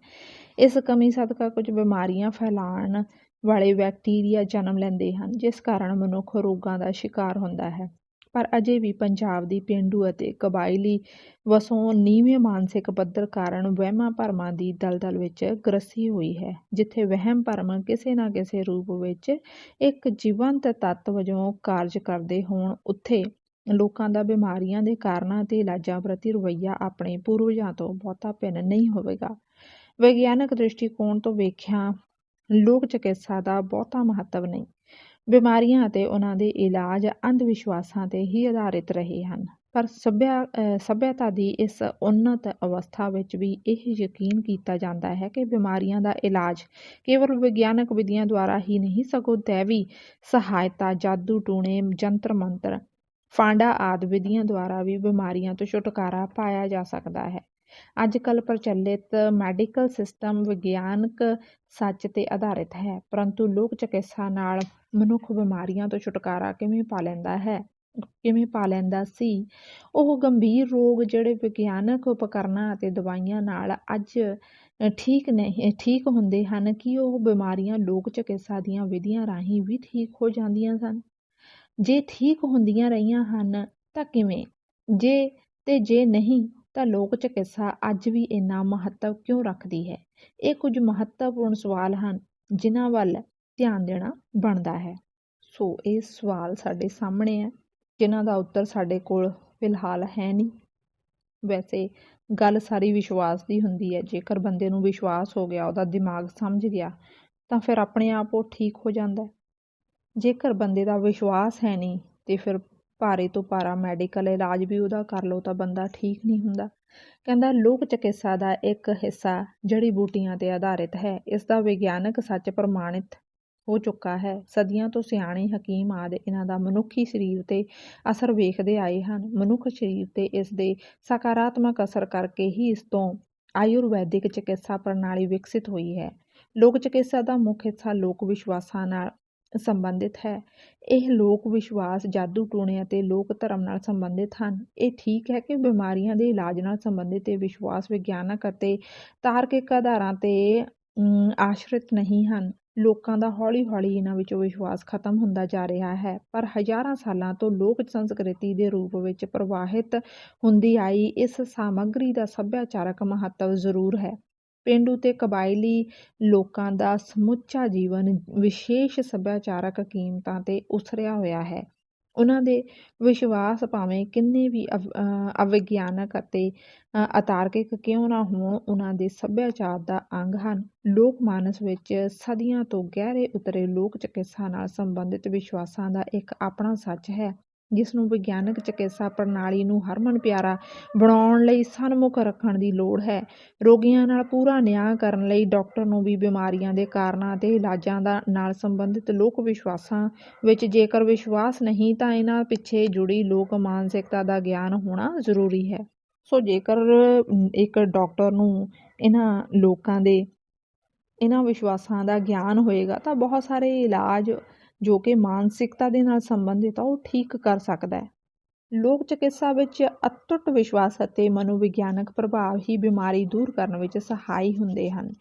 ਇਸ ਕਮੀ ਸਦਕਾ ਕੁਝ ਬਿਮਾਰੀਆਂ ਫੈਲਾਉਣ ਵਾਲੇ ਬੈਕਟੀਰੀਆ ਜਨਮ ਲੈਂਦੇ ਹਨ, ਜਿਸ ਕਾਰਨ ਮਨੁੱਖ ਰੋਗਾਂ ਦਾ ਸ਼ਿਕਾਰ ਹੁੰਦਾ ਹੈ। ਪਰ ਅਜੇ ਵੀ ਪੰਜਾਬ ਦੀ ਪੇਂਡੂ ਅਤੇ ਕਬਾਇਲੀ ਵਸੋਂ ਨੀਵੇਂ ਮਾਨਸਿਕ ਪੱਧਰ ਕਾਰਨ ਵਹਿਮਾਂ ਭਰਮਾਂ ਦੀ ਦਲਦਲ ਵਿੱਚ ਗ੍ਰਸੀ ਹੋਈ ਹੈ। ਜਿੱਥੇ ਵਹਿਮ ਭਰਮ ਕਿਸੇ ਨਾ ਕਿਸੇ ਰੂਪ ਵਿੱਚ ਇੱਕ ਜੀਵੰਤ ਤੱਤ ਵਜੋਂ ਕਾਰਜ ਕਰਦੇ ਹੋਣ, ਉੱਥੇ ਲੋਕਾਂ ਦਾ ਬਿਮਾਰੀਆਂ ਦੇ ਕਾਰਨਾਂ ਅਤੇ ਇਲਾਜਾਂ ਪ੍ਰਤੀ ਰਵੱਈਆ ਆਪਣੇ ਪੂਰਵਜਾਂ ਤੋਂ ਬਹੁਤਾ ਭਿੰਨ ਨਹੀਂ ਹੋਵੇਗਾ। ਵਿਗਿਆਨਕ ਦ੍ਰਿਸ਼ਟੀਕੋਣ ਤੋਂ ਵੇਖਿਆ ਲੋਕ ਚਿਕਿਤਸਾ ਦਾ ਬਹੁਤਾ ਮਹੱਤਵ ਨਹੀਂ। ਬਿਮਾਰੀਆਂ ਅਤੇ ਉਹਨਾਂ ਦੇ ਇਲਾਜ ਅੰਧ ਵਿਸ਼ਵਾਸਾਂ 'ਤੇ ਹੀ ਆਧਾਰਿਤ ਰਹੇ ਹਨ, ਪਰ ਸੱਭਿਅਤਾ ਦੀ ਇਸ ਉੱਨਤ ਅਵਸਥਾ ਵਿੱਚ ਵੀ ਇਹ ਯਕੀਨ ਕੀਤਾ ਜਾਂਦਾ ਹੈ ਕਿ ਬਿਮਾਰੀਆਂ ਦਾ ਇਲਾਜ ਕੇਵਲ ਵਿਗਿਆਨਕ ਵਿਧੀਆਂ ਦੁਆਰਾ ਹੀ ਨਹੀਂ, ਸਗੋਂ ਦੈਵੀ ਸਹਾਇਤਾ, ਜਾਦੂ ਟੂਣੇ, ਜੰਤਰ ਮੰਤਰ, ਫਾਂਡਾ ਆਦਿ ਵਿਧੀਆਂ ਦੁਆਰਾ ਵੀ ਬਿਮਾਰੀਆਂ ਤੋਂ ਛੁਟਕਾਰਾ ਪਾਇਆ ਜਾ ਸਕਦਾ ਹੈ। ਅੱਜ ਕੱਲ੍ਹ ਪ੍ਰਚਲਿਤ ਮੈਡੀਕਲ ਸਿਸਟਮ ਵਿਗਿਆਨਕ ਸੱਚ 'ਤੇ ਆਧਾਰਿਤ ਹੈ, ਪਰੰਤੂ ਲੋਕ ਚਿਕਿਤਸਾ ਨਾਲ ਮਨੁੱਖ ਬਿਮਾਰੀਆਂ ਤੋਂ ਛੁਟਕਾਰਾ ਕਿਵੇਂ ਪਾ ਲੈਂਦਾ ਸੀ। ਉਹ ਗੰਭੀਰ ਰੋਗ ਜਿਹੜੇ ਵਿਗਿਆਨਕ ਉਪਕਰਨਾਂ ਅਤੇ ਦਵਾਈਆਂ ਨਾਲ ਅੱਜ ਠੀਕ ਹੁੰਦੇ ਹਨ, ਕਿ ਉਹ ਬਿਮਾਰੀਆਂ ਲੋਕ ਚਿਕਿਤਸਾ ਦੀਆਂ ਵਿਧੀਆਂ ਰਾਹੀਂ ਵੀ ਠੀਕ ਹੋ ਜਾਂਦੀਆਂ ਸਨ। ਜੇ ਠੀਕ ਹੁੰਦੀਆਂ ਰਹੀਆਂ ਹਨ ਤਾਂ ਕਿਵੇਂ, ਜੇ ਨਹੀਂ ਤਾਂ ਲੋਕ ਚਿਕਿਤਸਾ ਅੱਜ ਵੀ ਇੰਨਾ ਮਹੱਤਵ ਕਿਉਂ ਰੱਖਦੀ ਹੈ? ਇਹ ਕੁਝ ਮਹੱਤਵਪੂਰਨ ਸਵਾਲ ਹਨ ਜਿਨ੍ਹਾਂ ਵੱਲ ਧਿਆਨ ਦੇਣਾ ਬਣਦਾ ਹੈ। ਸੋ ਇਹ ਸਵਾਲ ਸਾਡੇ ਸਾਹਮਣੇ ਹੈ, ਜਿਨ੍ਹਾਂ ਦਾ ਉੱਤਰ ਸਾਡੇ ਕੋਲ ਫਿਲਹਾਲ ਹੈ ਨਹੀਂ। ਵੈਸੇ ਗੱਲ ਸਾਰੀ ਵਿਸ਼ਵਾਸ ਦੀ ਹੁੰਦੀ ਹੈ। ਜੇਕਰ ਬੰਦੇ ਨੂੰ ਵਿਸ਼ਵਾਸ ਹੋ ਗਿਆ, ਉਹਦਾ ਦਿਮਾਗ ਸਮਝ ਗਿਆ, ਤਾਂ ਫਿਰ ਆਪਣੇ ਆਪ ਉਹ ਠੀਕ ਹੋ ਜਾਂਦਾ। ਜੇਕਰ ਬੰਦੇ ਦਾ ਵਿਸ਼ਵਾਸ ਹੈ ਨਹੀਂ ਤੇ ਫਿਰ ਭਾਰੇ ਤੋਂ ਭਾਰਾ ਮੈਡੀਕਲ ਇਲਾਜ ਵੀ ਉਹਦਾ ਕਰ ਲਓ ਤਾਂ ਬੰਦਾ ਠੀਕ ਨਹੀਂ ਹੁੰਦਾ। ਕਹਿੰਦਾ ਲੋਕ ਚਿਕਿਤਸਾ ਦਾ ਇੱਕ ਹਿੱਸਾ ਜੜੀ ਬੂਟੀਆਂ ਤੇ ਆਧਾਰਿਤ ਹੈ। ਇਸ ਦਾ ਵਿਗਿਆਨਕ ਸੱਚ ਪ੍ਰਮਾਣਿਤ ਹੋ ਚੁੱਕਾ ਹੈ। ਸਦੀਆਂ ਤੋਂ ਸਿਆਣੇ ਹਕੀਮ ਆਦਿ ਇਹਨਾਂ ਦਾ ਮਨੁੱਖੀ ਸਰੀਰ ਤੇ ਅਸਰ ਵੇਖਦੇ ਆਏ ਹਨ। ਮਨੁੱਖ ਸਰੀਰ ਤੇ ਇਸ ਦੇ ਸਕਾਰਾਤਮਕ ਅਸਰ ਕਰਕੇ ਹੀ ਇਸ ਤੋਂ ਆਯੁਰਵੈਦਿਕ ਚਿਕਿਤਸਾ ਪ੍ਰਣਾਲੀ ਵਿਕਸਿਤ ਹੋਈ ਹੈ। ਲੋਕ ਚਿਕਿਤਸਾ ਦਾ ਮੁੱਖ ਹਿੱਸਾ ਲੋਕ ਵਿਸ਼ਵਾਸਾਂ ਨਾਲ ਸੰਬੰਧਿਤ ਹੈ। ਇਹ ਲੋਕ ਵਿਸ਼ਵਾਸ ਜਾਦੂ ਟੂਣੇ ਅਤੇ ਲੋਕ ਧਰਮ ਨਾਲ ਸੰਬੰਧਿਤ ਹਨ। ਇਹ ਠੀਕ ਹੈ ਕਿ ਬਿਮਾਰੀਆਂ ਦੇ ਇਲਾਜ ਨਾਲ ਸੰਬੰਧਿਤ ਇਹ ਵਿਸ਼ਵਾਸ ਵਿਗਿਆਨਕ ਅਤੇ ਤਾਰਕਿਕ ਆਧਾਰਾਂ ਤੇ ਆਸ਼ਰਿਤ ਨਹੀਂ ਹਨ। ਲੋਕਾਂ ਦਾ ਹੌਲੀ ਹੌਲੀ ਇਹਨਾਂ ਵਿੱਚੋਂ ਵਿਸ਼ਵਾਸ ਖਤਮ ਹੁੰਦਾ ਜਾ ਰਿਹਾ ਹੈ, ਪਰ ਹਜ਼ਾਰਾਂ ਸਾਲਾਂ ਤੋਂ ਲੋਕ ਸੰਸਕ੍ਰਿਤੀ ਦੇ ਰੂਪ ਵਿੱਚ ਪ੍ਰਵਾਹਿਤ ਹੁੰਦੀ ਆਈ ਇਸ ਸਾਮੱਗਰੀ ਦਾ ਸੱਭਿਆਚਾਰਕ ਮਹੱਤਵ ਜ਼ਰੂਰ ਹੈ। ਪੇਂਡੂ ਤੇ ਕਬਾਇਲੀ ਲੋਕਾਂ ਦਾ ਸਮੁੱਚਾ ਜੀਵਨ ਵਿਸ਼ੇਸ਼ ਸੱਭਿਆਚਾਰਕ ਕੀਮਤਾਂ ਤੇ ਉਸਰਿਆ ਹੋਇਆ ਹੈ। ਉਹਨਾਂ ਦੇ ਵਿਸ਼ਵਾਸ ਭਾਵੇਂ ਕਿੰਨੇ ਵੀ ਅਵਿਗਿਆਨਕ ਅਤੇ ਅਤਾਰਕਿਕ ਕਿਉਂ ਨਾ ਹੋਣ, ਉਹਨਾਂ ਦੇ ਸੱਭਿਆਚਾਰ ਦਾ ਅੰਗ ਹਨ। ਲੋਕ ਮਾਨਸ ਵਿੱਚ ਸਦੀਆਂ ਤੋਂ ਗਹਿਰੇ ਉਤਰੇ ਲੋਕ ਚਿਕਿਤਸਾ ਨਾਲ ਸੰਬੰਧਿਤ ਵਿਸ਼ਵਾਸਾਂ ਦਾ ਇੱਕ ਆਪਣਾ ਸੱਚ ਹੈ, ਜਿਸ ਨੂੰ ਵਿਗਿਆਨਕ ਚਿਕਿਤਸਾ ਪ੍ਰਣਾਲੀ ਨੂੰ ਹਰਮਨ ਪਿਆਰਾ ਬਣਾਉਣ ਲਈ ਸਨਮੁਖ ਰੱਖਣ ਦੀ ਲੋੜ ਹੈ। ਰੋਗੀਆਂ ਨਾਲ ਪੂਰਾ ਨਿਆਂ ਕਰਨ ਲਈ ਡਾਕਟਰ ਨੂੰ ਵੀ ਬਿਮਾਰੀਆਂ ਦੇ ਕਾਰਨਾਂ ਅਤੇ ਇਲਾਜਾਂ ਨਾਲ ਸੰਬੰਧਿਤ ਲੋਕ ਵਿਸ਼ਵਾਸਾਂ ਵਿੱਚ ਜੇਕਰ ਵਿਸ਼ਵਾਸ ਨਹੀਂ ਤਾਂ ਇਹਨਾਂ ਪਿੱਛੇ ਜੁੜੀ ਲੋਕ ਮਾਨਸਿਕਤਾ ਦਾ ਗਿਆਨ ਹੋਣਾ ਜ਼ਰੂਰੀ ਹੈ। ਸੋ ਜੇਕਰ ਇੱਕ ਡਾਕਟਰ ਨੂੰ ਇਹਨਾਂ ਵਿਸ਼ਵਾਸਾਂ ਦਾ ਗਿਆਨ ਹੋਏਗਾ ਤਾਂ ਬਹੁਤ ਸਾਰੇ ਇਲਾਜ ਜੋ ਕਿ ਮਾਨਸਿਕਤਾ ਦੇ ਨਾਲ ਸੰਬੰਧਿਤ ਆ ਉਹ ਠੀਕ ਕਰ ਸਕਦਾ ਹੈ। ਲੋਕ ਚਿਕਿਤਸਾ ਵਿੱਚ ਅਟੁੱਟ ਵਿਸ਼ਵਾਸ ਅਤੇ ਮਨੋਵਿਗਿਆਨਕ ਪ੍ਰਭਾਵ ਹੀ ਬਿਮਾਰੀ ਦੂਰ ਕਰਨ ਵਿੱਚ ਸਹਾਈ ਹੁੰਦੇ ਹਨ।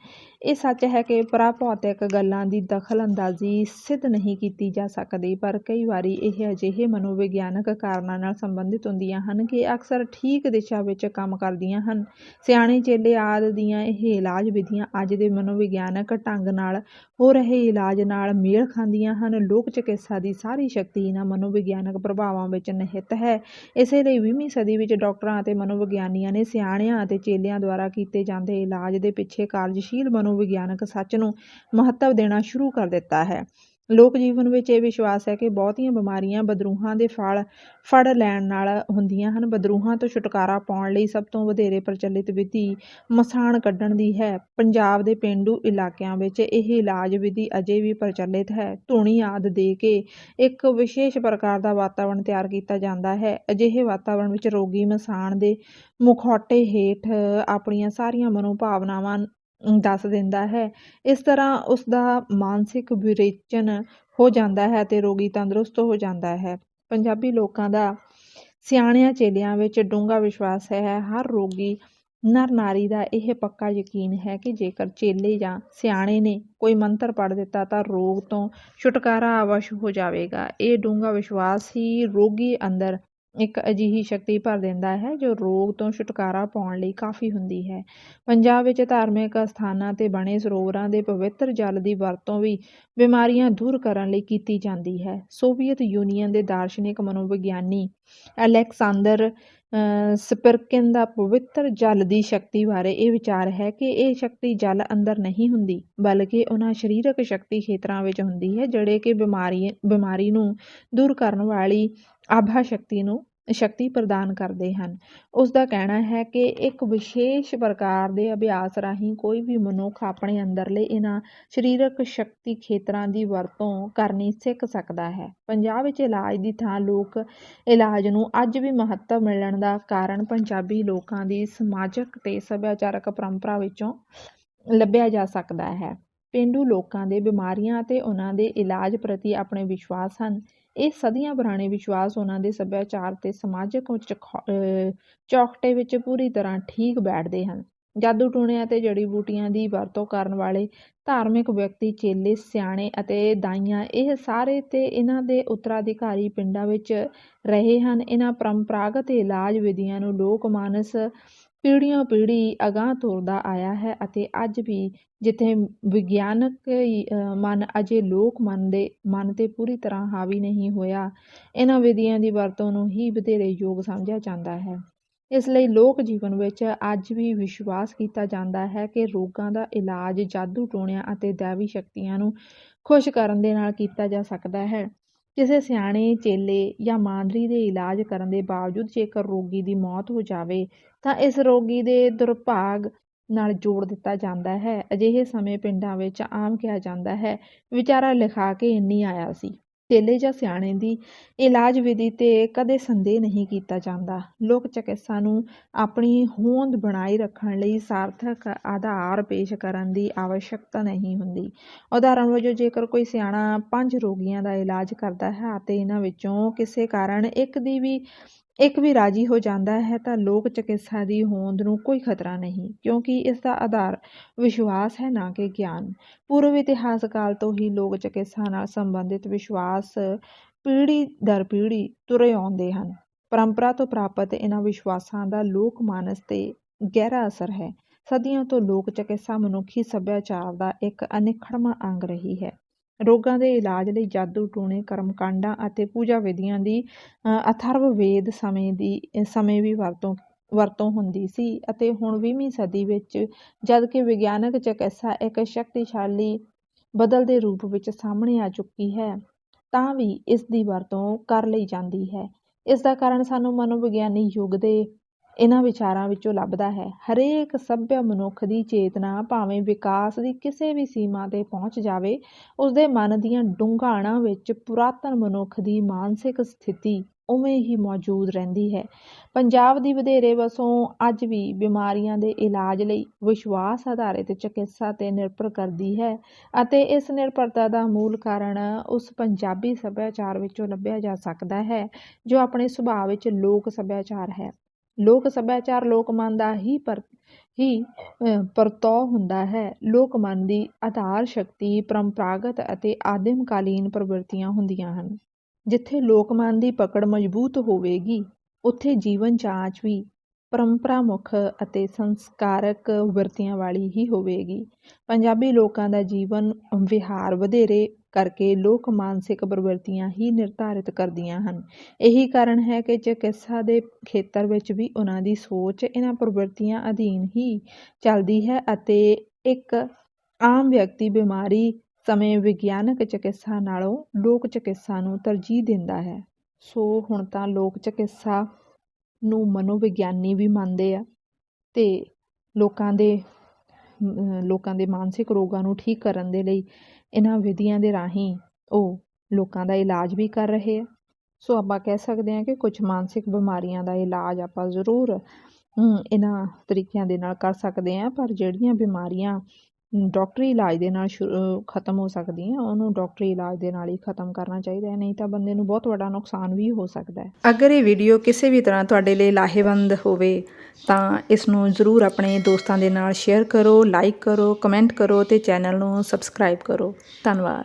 ਇਹ ਸੱਚ ਹੈ ਕਿ ਪਰਾਭੌਤਿਕ ਗੱਲਾਂ ਦੀ ਦਖਲ ਅੰਦਾਜ਼ੀ ਸਿੱਧ ਨਹੀਂ ਕੀਤੀ ਜਾ ਸਕਦੀ, ਪਰ ਕਈ ਵਾਰੀ ਇਹ ਅਜਿਹੇ ਮਨੋਵਿਗਿਆਨਕ ਕਾਰਨਾਂ ਨਾਲ ਸੰਬੰਧਿਤ ਹੁੰਦੀਆਂ ਹਨ ਕਿ ਅਕਸਰ ਠੀਕ ਦਿਸ਼ਾ ਵਿੱਚ ਕੰਮ ਕਰਦੀਆਂ ਹਨ। ਸਿਆਣੇ ਚੇਲੇ ਆਦਿ ਦੀਆਂ ਇਹ ਇਲਾਜ ਵਿਧੀਆਂ ਅੱਜ ਦੇ ਮਨੋਵਿਗਿਆਨਕ ਢੰਗ ਨਾਲ ਹੋ ਰਹੇ ਇਲਾਜ ਨਾਲ ਮੇਲ ਖਾਂਦੀਆਂ ਹਨ। ਲੋਕ ਚਿਕਿਤਸਾ ਦੀ ਸਾਰੀ ਸ਼ਕਤੀ ਇਹਨਾਂ ਮਨੋਵਿਗਿਆਨਕ ਪ੍ਰਭਾਵਾਂ ਵਿੱਚ ਨਿਹਿਤ ਹੈ। ਇਸੇ ਲਈ 20ਵੀਂ ਸਦੀ ਵਿੱਚ ਡਾਕਟਰਾਂ ਅਤੇ ਮਨੋਵਿਗਿਆਨੀਆਂ ਨੇ ਸਿਆਣਿਆਂ ਅਤੇ ਚੇਲਿਆਂ ਦੁਆਰਾ ਕੀਤੇ ਜਾਂਦੇ ਇਲਾਜ ਦੇ ਪਿੱਛੇ ਕਾਰਜਸ਼ੀਲ ਮਨੋਵਿਗਿਆਨਕ ਸੱਚ ਨੂੰ ਮਹੱਤਵ ਦੇਣਾ ਸ਼ੁਰੂ ਕਰ ਦਿੱਤਾ ਹੈ। ਲੋਕ ਜੀਵਨ ਵਿੱਚ ਇਹ ਵਿਸ਼ਵਾਸ ਹੈ ਕਿ ਬਹੁਤੀਆਂ ਬਿਮਾਰੀਆਂ ਬਦਰੂਹਾਂ ਦੇ ਫੜ ਲੈਣ ਨਾਲ ਹੁੰਦੀਆਂ ਹਨ। ਬਦਰੂਹਾਂ ਤੋਂ ਛੁਟਕਾਰਾ ਪਾਉਣ ਲਈ ਸਭ ਤੋਂ ਵਧੇਰੇ ਪ੍ਰਚਲਿਤ ਵਿਧੀ ਮਸਾਣ ਕੱਢਣ ਦੀ ਹੈ। ਪੰਜਾਬ ਦੇ ਪੇਂਡੂ ਇਲਾਕਿਆਂ ਵਿੱਚ ਇਹ ਇਲਾਜ ਵਿਧੀ ਅਜੇ ਵੀ ਪ੍ਰਚਲਿਤ ਹੈ। ਧੂਣੀ ਆਦਿ ਦੇ ਕੇ ਇੱਕ ਵਿਸ਼ੇਸ਼ ਪ੍ਰਕਾਰ ਦਾ ਵਾਤਾਵਰਣ ਤਿਆਰ ਕੀਤਾ ਜਾਂਦਾ ਹੈ। ਅਜਿਹੇ ਵਾਤਾਵਰਣ ਵਿੱਚ ਰੋਗੀ ਮਸਾਣ ਦੇ ਮੁਖੌਟੇ ਹੇਠ ਆਪਣੀਆਂ ਸਾਰੀਆਂ ਮਨੋਭਾਵਨਾਵਾਂ ਦੱਸ ਦਿੰਦਾ ਹੈ। ਇਸ ਤਰ੍ਹਾਂ ਉਸਦਾ ਮਾਨਸਿਕ ਵਿਰੇਚਨ ਹੋ ਜਾਂਦਾ ਹੈ ਅਤੇ ਰੋਗੀ ਤੰਦਰੁਸਤ ਹੋ ਜਾਂਦਾ ਹੈ। ਪੰਜਾਬੀ ਲੋਕਾਂ ਦਾ ਸਿਆਣਿਆਂ ਚੇਲਿਆਂ ਵਿੱਚ ਡੂੰਘਾ ਵਿਸ਼ਵਾਸ ਹੈ। ਹਰ ਰੋਗੀ ਨਰ ਨਾਰੀ ਦਾ ਇਹ ਪੱਕਾ ਯਕੀਨ ਹੈ ਕਿ ਜੇਕਰ ਚੇਲੇ ਜਾਂ ਸਿਆਣੇ ਨੇ ਕੋਈ ਮੰਤਰ ਪੜ੍ਹ ਦਿੱਤਾ ਤਾਂ ਰੋਗ ਤੋਂ ਛੁਟਕਾਰਾ ਅਵੱਸ਼ ਹੋ ਜਾਵੇਗਾ। ਇਹ ਡੂੰਘਾ ਵਿਸ਼ਵਾਸ ਹੀ ਰੋਗੀ ਅੰਦਰ ਇੱਕ ਅਜਿਹੀ ਸ਼ਕਤੀ ਭਰ ਦਿੰਦਾ ਹੈ ਜੋ ਰੋਗ ਤੋਂ ਛੁਟਕਾਰਾ ਪਾਉਣ ਲਈ ਕਾਫੀ ਹੁੰਦੀ ਹੈ। ਪੰਜਾਬ ਵਿੱਚ ਧਾਰਮਿਕ ਅਸਥਾਨਾਂ 'ਤੇ ਬਣੇ ਸਰੋਵਰਾਂ ਦੇ ਪਵਿੱਤਰ ਜਲ ਦੀ ਵਰਤੋਂ ਵੀ ਬਿਮਾਰੀਆਂ ਦੂਰ ਕਰਨ ਲਈ ਕੀਤੀ ਜਾਂਦੀ ਹੈ। ਸੋਵੀਅਤ ਯੂਨੀਅਨ ਦੇ ਦਾਰਸ਼ਨਿਕ ਮਨੋਵਿਗਿਆਨੀ ਅਲੈਕਸਾਂਦਰ ਸਪਿਰਕਿਨ ਦਾ ਪਵਿੱਤਰ ਜਲ ਦੀ ਸ਼ਕਤੀ ਬਾਰੇ ਇਹ ਵਿਚਾਰ ਹੈ ਕਿ ਇਹ ਸ਼ਕਤੀ ਜਲ ਅੰਦਰ ਨਹੀਂ ਹੁੰਦੀ, ਬਲਕਿ ਉਹਨਾਂ ਸਰੀਰਕ ਸ਼ਕਤੀ ਖੇਤਰਾਂ ਵਿੱਚ ਹੁੰਦੀ ਹੈ ਜਿਹੜੇ ਕਿ ਬਿਮਾਰੀ ਨੂੰ ਦੂਰ ਕਰਨ ਵਾਲੀ ਆਭਾ ਸ਼ਕਤੀ ਪ੍ਰਦਾਨ ਕਰਦੇ ਹਨ। ਉਸ ਦਾ ਕਹਿਣਾ ਹੈ ਕਿ ਇੱਕ ਵਿਸ਼ੇਸ਼ ਪ੍ਰਕਾਰ ਦੇ ਅਭਿਆਸ ਰਾਹੀਂ ਕੋਈ ਵੀ ਮਨੁੱਖ ਆਪਣੇ ਅੰਦਰਲੇ ਇਹਨਾਂ ਸਰੀਰਕ ਸ਼ਕਤੀ ਖੇਤਰਾਂ ਦੀ ਵਰਤੋਂ ਕਰਨੀ ਸਿੱਖ ਸਕਦਾ ਹੈ। ਪੰਜਾਬ ਵਿੱਚ ਇਲਾਜ ਦੀ ਥਾਂ ਲੋਕ ਇਲਾਜ ਨੂੰ ਅੱਜ ਵੀ ਮਹੱਤਵ ਮਿਲਣ ਦਾ ਕਾਰਨ ਪੰਜਾਬੀ ਲੋਕਾਂ ਦੀ ਸਮਾਜਿਕ ਤੇ ਸੱਭਿਆਚਾਰਕ ਪਰੰਪਰਾ ਵਿੱਚੋਂ ਲੱਭਿਆ ਜਾ ਸਕਦਾ ਹੈ। ਪੇਂਡੂ ਲੋਕਾਂ ਦੇ ਬਿਮਾਰੀਆਂ ਅਤੇ ਉਹਨਾਂ ਦੇ ਇਲਾਜ ਪ੍ਰਤੀ ਆਪਣੇ ਵਿਸ਼ਵਾਸ ਹਨ। ਇਹ ਸਦੀਆਂ ਪੁਰਾਣੇ ਵਿਸ਼ਵਾਸ ਉਹਨਾਂ ਦੇ ਸੱਭਿਆਚਾਰ ਤੇ ਸਮਾਜਿਕ ਚੌਖਟੇ ਵਿੱਚ ਪੂਰੀ ਤਰ੍ਹਾਂ ਠੀਕ ਬੈਠਦੇ ਹਨ। ਜਾਦੂ ਟੂਣਿਆਂ ਅਤੇ ਜੜੀ ਬੂਟੀਆਂ ਦੀ ਵਰਤੋਂ ਕਰਨ ਵਾਲੇ ਧਾਰਮਿਕ ਵਿਅਕਤੀ, ਚੇਲੇ, ਸਿਆਣੇ ਅਤੇ ਦਾਈਆਂ ਇਹ ਸਾਰੇ ਤੇ ਇਹਨਾਂ ਦੇ ਉੱਤਰਾਧਿਕਾਰੀ ਪਿੰਡਾਂ ਵਿੱਚ ਰਹੇ ਹਨ। ਇਹਨਾਂ ਪਰੰਪਰਾਗਤ ਇਲਾਜ ਵਿਧੀਆਂ ਨੂੰ ਲੋਕ ਮਾਨਸ ਪੀੜ੍ਹੀਆਂ ਪੀੜ੍ਹੀ ਅਗਾਂਹ ਤੁਰਦਾ ਆਇਆ ਹੈ ਅਤੇ ਅੱਜ ਵੀ ਜਿੱਥੇ ਵਿਗਿਆਨਕ ਮਨ ਅਜੇ ਲੋਕ ਮਨ 'ਤੇ ਪੂਰੀ ਤਰ੍ਹਾਂ ਹਾਵੀ ਨਹੀਂ ਹੋਇਆ, ਇਹਨਾਂ ਵਿਧੀਆਂ ਦੀ ਵਰਤੋਂ ਨੂੰ ਹੀ ਵਧੇਰੇ ਯੋਗ ਸਮਝਿਆ ਜਾਂਦਾ ਹੈ। ਇਸ ਲਈ ਲੋਕ ਜੀਵਨ ਵਿੱਚ ਅੱਜ ਵੀ ਵਿਸ਼ਵਾਸ ਕੀਤਾ ਜਾਂਦਾ ਹੈ ਕਿ ਰੋਗਾਂ ਦਾ ਇਲਾਜ ਜਾਦੂ ਟੂਣਿਆਂ ਅਤੇ ਦੈਵੀ ਸ਼ਕਤੀਆਂ ਨੂੰ ਖੁਸ਼ ਕਰਨ ਦੇ ਨਾਲ ਕੀਤਾ ਜਾ ਸਕਦਾ ਹੈ। ਕਿਸੇ ਸਿਆਣੇ ਚੇਲੇ ਜਾਂ ਮਾਂਦਰੀ ਦੇ ਇਲਾਜ ਕਰਨ ਦੇ ਬਾਵਜੂਦ ਜੇਕਰ ਰੋਗੀ ਦੀ ਮੌਤ ਹੋ ਜਾਵੇ ਤਾਂ ਇਸ ਰੋਗੀ ਦੇ ਦੁਰਭਾਗ ਨਾਲ ਜੋੜ ਦਿੱਤਾ ਜਾਂਦਾ ਹੈ। ਅਜਿਹੇ ਸਮੇਂ ਪਿੰਡਾਂ ਵਿੱਚ ਆਮ ਕਿਹਾ ਜਾਂਦਾ ਹੈ, ਵਿਚਾਰਾ ਲਿਖਾ ਕੇ ਇੰਨੀ ਆਇਆ ਸੀ। ਚੇਲੇ ਜਾਂ ਸਿਆਣੇ ਦੀ ਇਲਾਜ ਵਿਧੀ 'ਤੇ ਕਦੇ ਸੰਦੇਹ ਨਹੀਂ ਕੀਤਾ ਜਾਂਦਾ। ਲੋਕ ਚਿਕਿਤਸਾ ਨੂੰ ਆਪਣੀ ਹੋਂਦ ਬਣਾਈ ਰੱਖਣ ਲਈ ਸਾਰਥਕ ਆਧਾਰ ਪੇਸ਼ ਕਰਨ ਦੀ ਆਵਸ਼ਕਤਾ ਨਹੀਂ ਹੁੰਦੀ। ਉਦਾਹਰਣ ਵਜੋਂ ਜੇਕਰ ਕੋਈ ਸਿਆਣਾ 5 ਰੋਗੀਆਂ ਦਾ ਇਲਾਜ ਕਰਦਾ ਹੈ ਅਤੇ ਇਹਨਾਂ ਵਿੱਚੋਂ ਕਿਸੇ ਕਾਰਨ ਇੱਕ ਵੀ ਰਾਜੀ ਹੋ ਜਾਂਦਾ ਹੈ ਤਾਂ ਲੋਕ ਚਿਕਿਤਸਾ ਦੀ ਹੋਂਦ ਨੂੰ ਕੋਈ ਖਤਰਾ ਨਹੀਂ, ਕਿਉਂਕਿ ਇਸ ਦਾ ਆਧਾਰ ਵਿਸ਼ਵਾਸ ਹੈ, ਨਾ ਕਿ ਗਿਆਨ। ਪੂਰਵ ਇਤਿਹਾਸ ਕਾਲ ਤੋਂ ਹੀ ਲੋਕ ਚਿਕਿਤਸਾ ਨਾਲ ਸੰਬੰਧਿਤ ਵਿਸ਼ਵਾਸ ਪੀੜ੍ਹੀ ਦਰ ਪੀੜ੍ਹੀ ਤੁਰੇ ਆਉਂਦੇ ਹਨ। ਪਰੰਪਰਾ ਤੋਂ ਪ੍ਰਾਪਤ ਇਹਨਾਂ ਵਿਸ਼ਵਾਸਾਂ ਦਾ ਲੋਕ ਮਾਨਸ 'ਤੇ ਗਹਿਰਾ ਅਸਰ ਹੈ। ਸਦੀਆਂ ਤੋਂ ਲੋਕ ਚਿਕਿਤਸਾ ਮਨੁੱਖੀ ਸੱਭਿਆਚਾਰ ਦਾ ਇੱਕ ਅਨਿੱਖੜਵਾਂ ਅੰਗ ਰਹੀ ਹੈ। ਰੋਗਾਂ ਦੇ ਇਲਾਜ ਲਈ ਜਾਦੂ ਟੂਣੇ, ਕਰਮਕਾਂਡਾਂ ਅਤੇ ਪੂਜਾ ਵਿਧੀਆਂ ਦੀ ਅਥਰਵ ਵੇਦ ਸਮੇਂ ਵੀ ਵਰਤੋਂ ਹੁੰਦੀ ਸੀ ਅਤੇ ਹੁਣ 20ਵੀਂ ਸਦੀ ਵਿੱਚ ਜਦ ਕਿ ਵਿਗਿਆਨਕ ਚਿਕਿਤਸਾ ਇੱਕ ਸ਼ਕਤੀਸ਼ਾਲੀ ਬਦਲਦੇ ਰੂਪ ਵਿੱਚ ਸਾਹਮਣੇ ਆ ਚੁੱਕੀ ਹੈ, ਤਾਂ ਵੀ ਇਸ ਦੀ ਵਰਤੋਂ ਕਰ ਲਈ ਜਾਂਦੀ ਹੈ। ਇਸ ਦਾ ਕਾਰਨ ਸਾਨੂੰ ਮਨੋਵਿਗਿਆਨੀ ਯੁੱਗ ਦੇ ਇਹਨਾਂ ਵਿਚਾਰਾਂ ਵਿੱਚੋਂ ਲੱਭਦਾ ਹੈ। ਹਰੇਕ ਸੱਭਿਅ ਮਨੁੱਖ ਦੀ ਚੇਤਨਾ ਭਾਵੇਂ ਵਿਕਾਸ ਦੀ ਕਿਸੇ ਵੀ ਸੀਮਾ 'ਤੇ ਪਹੁੰਚ ਜਾਵੇ, ਉਸਦੇ ਮਨ ਦੀਆਂ ਡੂੰਘਾਣਾਂ ਵਿੱਚ ਪੁਰਾਤਨ ਮਨੁੱਖ ਦੀ ਮਾਨਸਿਕ ਸਥਿਤੀ ਉਵੇਂ ਹੀ ਮੌਜੂਦ ਰਹਿੰਦੀ ਹੈ। ਪੰਜਾਬ ਦੀ ਵਧੇਰੇ ਵਸੋਂ ਅੱਜ ਵੀ ਬਿਮਾਰੀਆਂ ਦੇ ਇਲਾਜ ਲਈ ਵਿਸ਼ਵਾਸ ਆਧਾਰਿਤ ਚਿਕਿਤਸਾ 'ਤੇ ਨਿਰਭਰ ਕਰਦੀ ਹੈ ਅਤੇ ਇਸ ਨਿਰਭਰਤਾ ਦਾ ਮੂਲ ਕਾਰਨ ਉਸ ਪੰਜਾਬੀ ਸੱਭਿਆਚਾਰ ਵਿੱਚੋਂ ਲੱਭਿਆ ਜਾ ਸਕਦਾ ਹੈ ਜੋ ਆਪਣੇ ਸੁਭਾਅ ਵਿੱਚ ਲੋਕ ਸੱਭਿਆਚਾਰ ਹੈ। ਲੋਕ ਸੱਭਿਆਚਾਰ ਲੋਕ ਮਨ ਦਾ ਹੀ ਪਰਤੋਹ ਹੁੰਦਾ ਹੈ। ਲੋਕ ਮਨ ਦੀ ਆਧਾਰ ਸ਼ਕਤੀ ਪਰੰਪਰਾਗਤ ਅਤੇ ਆਦਿਮਕਾਲੀਨ ਪ੍ਰਵਿਰਤੀਆਂ ਹੁੰਦੀਆਂ ਹਨ। ਜਿੱਥੇ ਲੋਕ ਮਨ ਦੀ ਪਕੜ ਮਜ਼ਬੂਤ ਹੋਵੇਗੀ, ਉੱਥੇ ਜੀਵਨ ਜਾਂਚ ਵੀ ਪਰੰਪਰਾ ਮੁੱਖ ਅਤੇ ਸੰਸਕਾਰਕ ਵਰਤੀਆਂ ਵਾਲੀ ਹੀ ਹੋਵੇਗੀ। ਪੰਜਾਬੀ ਲੋਕਾਂ ਦਾ ਜੀਵਨ ਵਿਹਾਰ ਵਧੇਰੇ ਕਰਕੇ ਲੋਕ ਮਾਨਸਿਕ ਪ੍ਰਵਿਰਤੀਆਂ ਹੀ ਨਿਰਧਾਰਿਤ ਕਰਦੀਆਂ ਹਨ। ਇਹੀ ਕਾਰਨ ਹੈ ਕਿ ਚਿਕਿਤਸਾ ਦੇ ਖੇਤਰ ਵਿੱਚ ਵੀ ਉਹਨਾਂ ਦੀ ਸੋਚ ਇਹਨਾਂ ਪ੍ਰਵਿਰਤੀਆਂ ਅਧੀਨ ਹੀ ਚੱਲਦੀ ਹੈ ਅਤੇ ਇੱਕ ਆਮ ਵਿਅਕਤੀ ਬਿਮਾਰੀ ਸਮੇਂ ਵਿਗਿਆਨਕ ਚਿਕਿਤਸਾ ਨਾਲੋਂ ਲੋਕ ਚਿਕਿਤਸਾ ਨੂੰ ਤਰਜੀਹ ਦਿੰਦਾ ਹੈ। ਸੋ ਹੁਣ ਤਾਂ ਲੋਕ ਚਿਕਿਤਸਾ ਨੂੰ ਮਨੋਵਿਗਿਆਨੀ ਵੀ ਮੰਨਦੇ ਆ ਅਤੇ ਲੋਕਾਂ ਦੇ ਮਾਨਸਿਕ ਰੋਗਾਂ ਨੂੰ ਠੀਕ ਕਰਨ ਦੇ ਲਈ ਇਹਨਾਂ ਵਿਧੀਆਂ ਦੇ ਰਾਹੀਂ ਉਹ ਲੋਕਾਂ ਦਾ ਇਲਾਜ ਵੀ ਕਰ ਰਹੇ ਆ। ਸੋ ਆਪਾਂ ਕਹਿ ਸਕਦੇ ਹਾਂ ਕਿ ਕੁਝ ਮਾਨਸਿਕ ਬਿਮਾਰੀਆਂ ਦਾ ਇਲਾਜ ਆਪਾਂ ਜ਼ਰੂਰ ਇਹਨਾਂ ਤਰੀਕਿਆਂ ਦੇ ਨਾਲ ਕਰ ਸਕਦੇ ਹਾਂ, ਪਰ ਜਿਹੜੀਆਂ ਬਿਮਾਰੀਆਂ ਡਾਕਟਰੀ ਇਲਾਜ ਦੇ ਨਾਲ ਖਤਮ ਹੋ ਸਕਦੀਆਂ, ਉਹਨੂੰ ਡਾਕਟਰੀ ਇਲਾਜ ਦੇ ਨਾਲ ਹੀ ਖਤਮ ਕਰਨਾ ਚਾਹੀਦਾ ਹੈ, ਨਹੀਂ ਤਾਂ ਬੰਦੇ ਨੂੰ ਬਹੁਤ ਵੱਡਾ ਨੁਕਸਾਨ ਵੀ ਹੋ ਸਕਦਾ ਹੈ। ਅਗਰ ਇਹ ਵੀਡੀਓ ਕਿਸੇ ਵੀ ਤਰ੍ਹਾਂ ਤੁਹਾਡੇ ਲਈ ਲਾਹੇਵੰਦ ਹੋਵੇ ਤਾਂ ਇਸ ਨੂੰ ਜ਼ਰੂਰ ਆਪਣੇ ਦੋਸਤਾਂ ਦੇ ਨਾਲ ਸ਼ੇਅਰ ਕਰੋ, ਲਾਈਕ ਕਰੋ, ਕਮੈਂਟ ਕਰੋ ਅਤੇ ਚੈਨਲ ਨੂੰ ਸਬਸਕ੍ਰਾਈਬ ਕਰੋ। ਧੰਨਵਾਦ।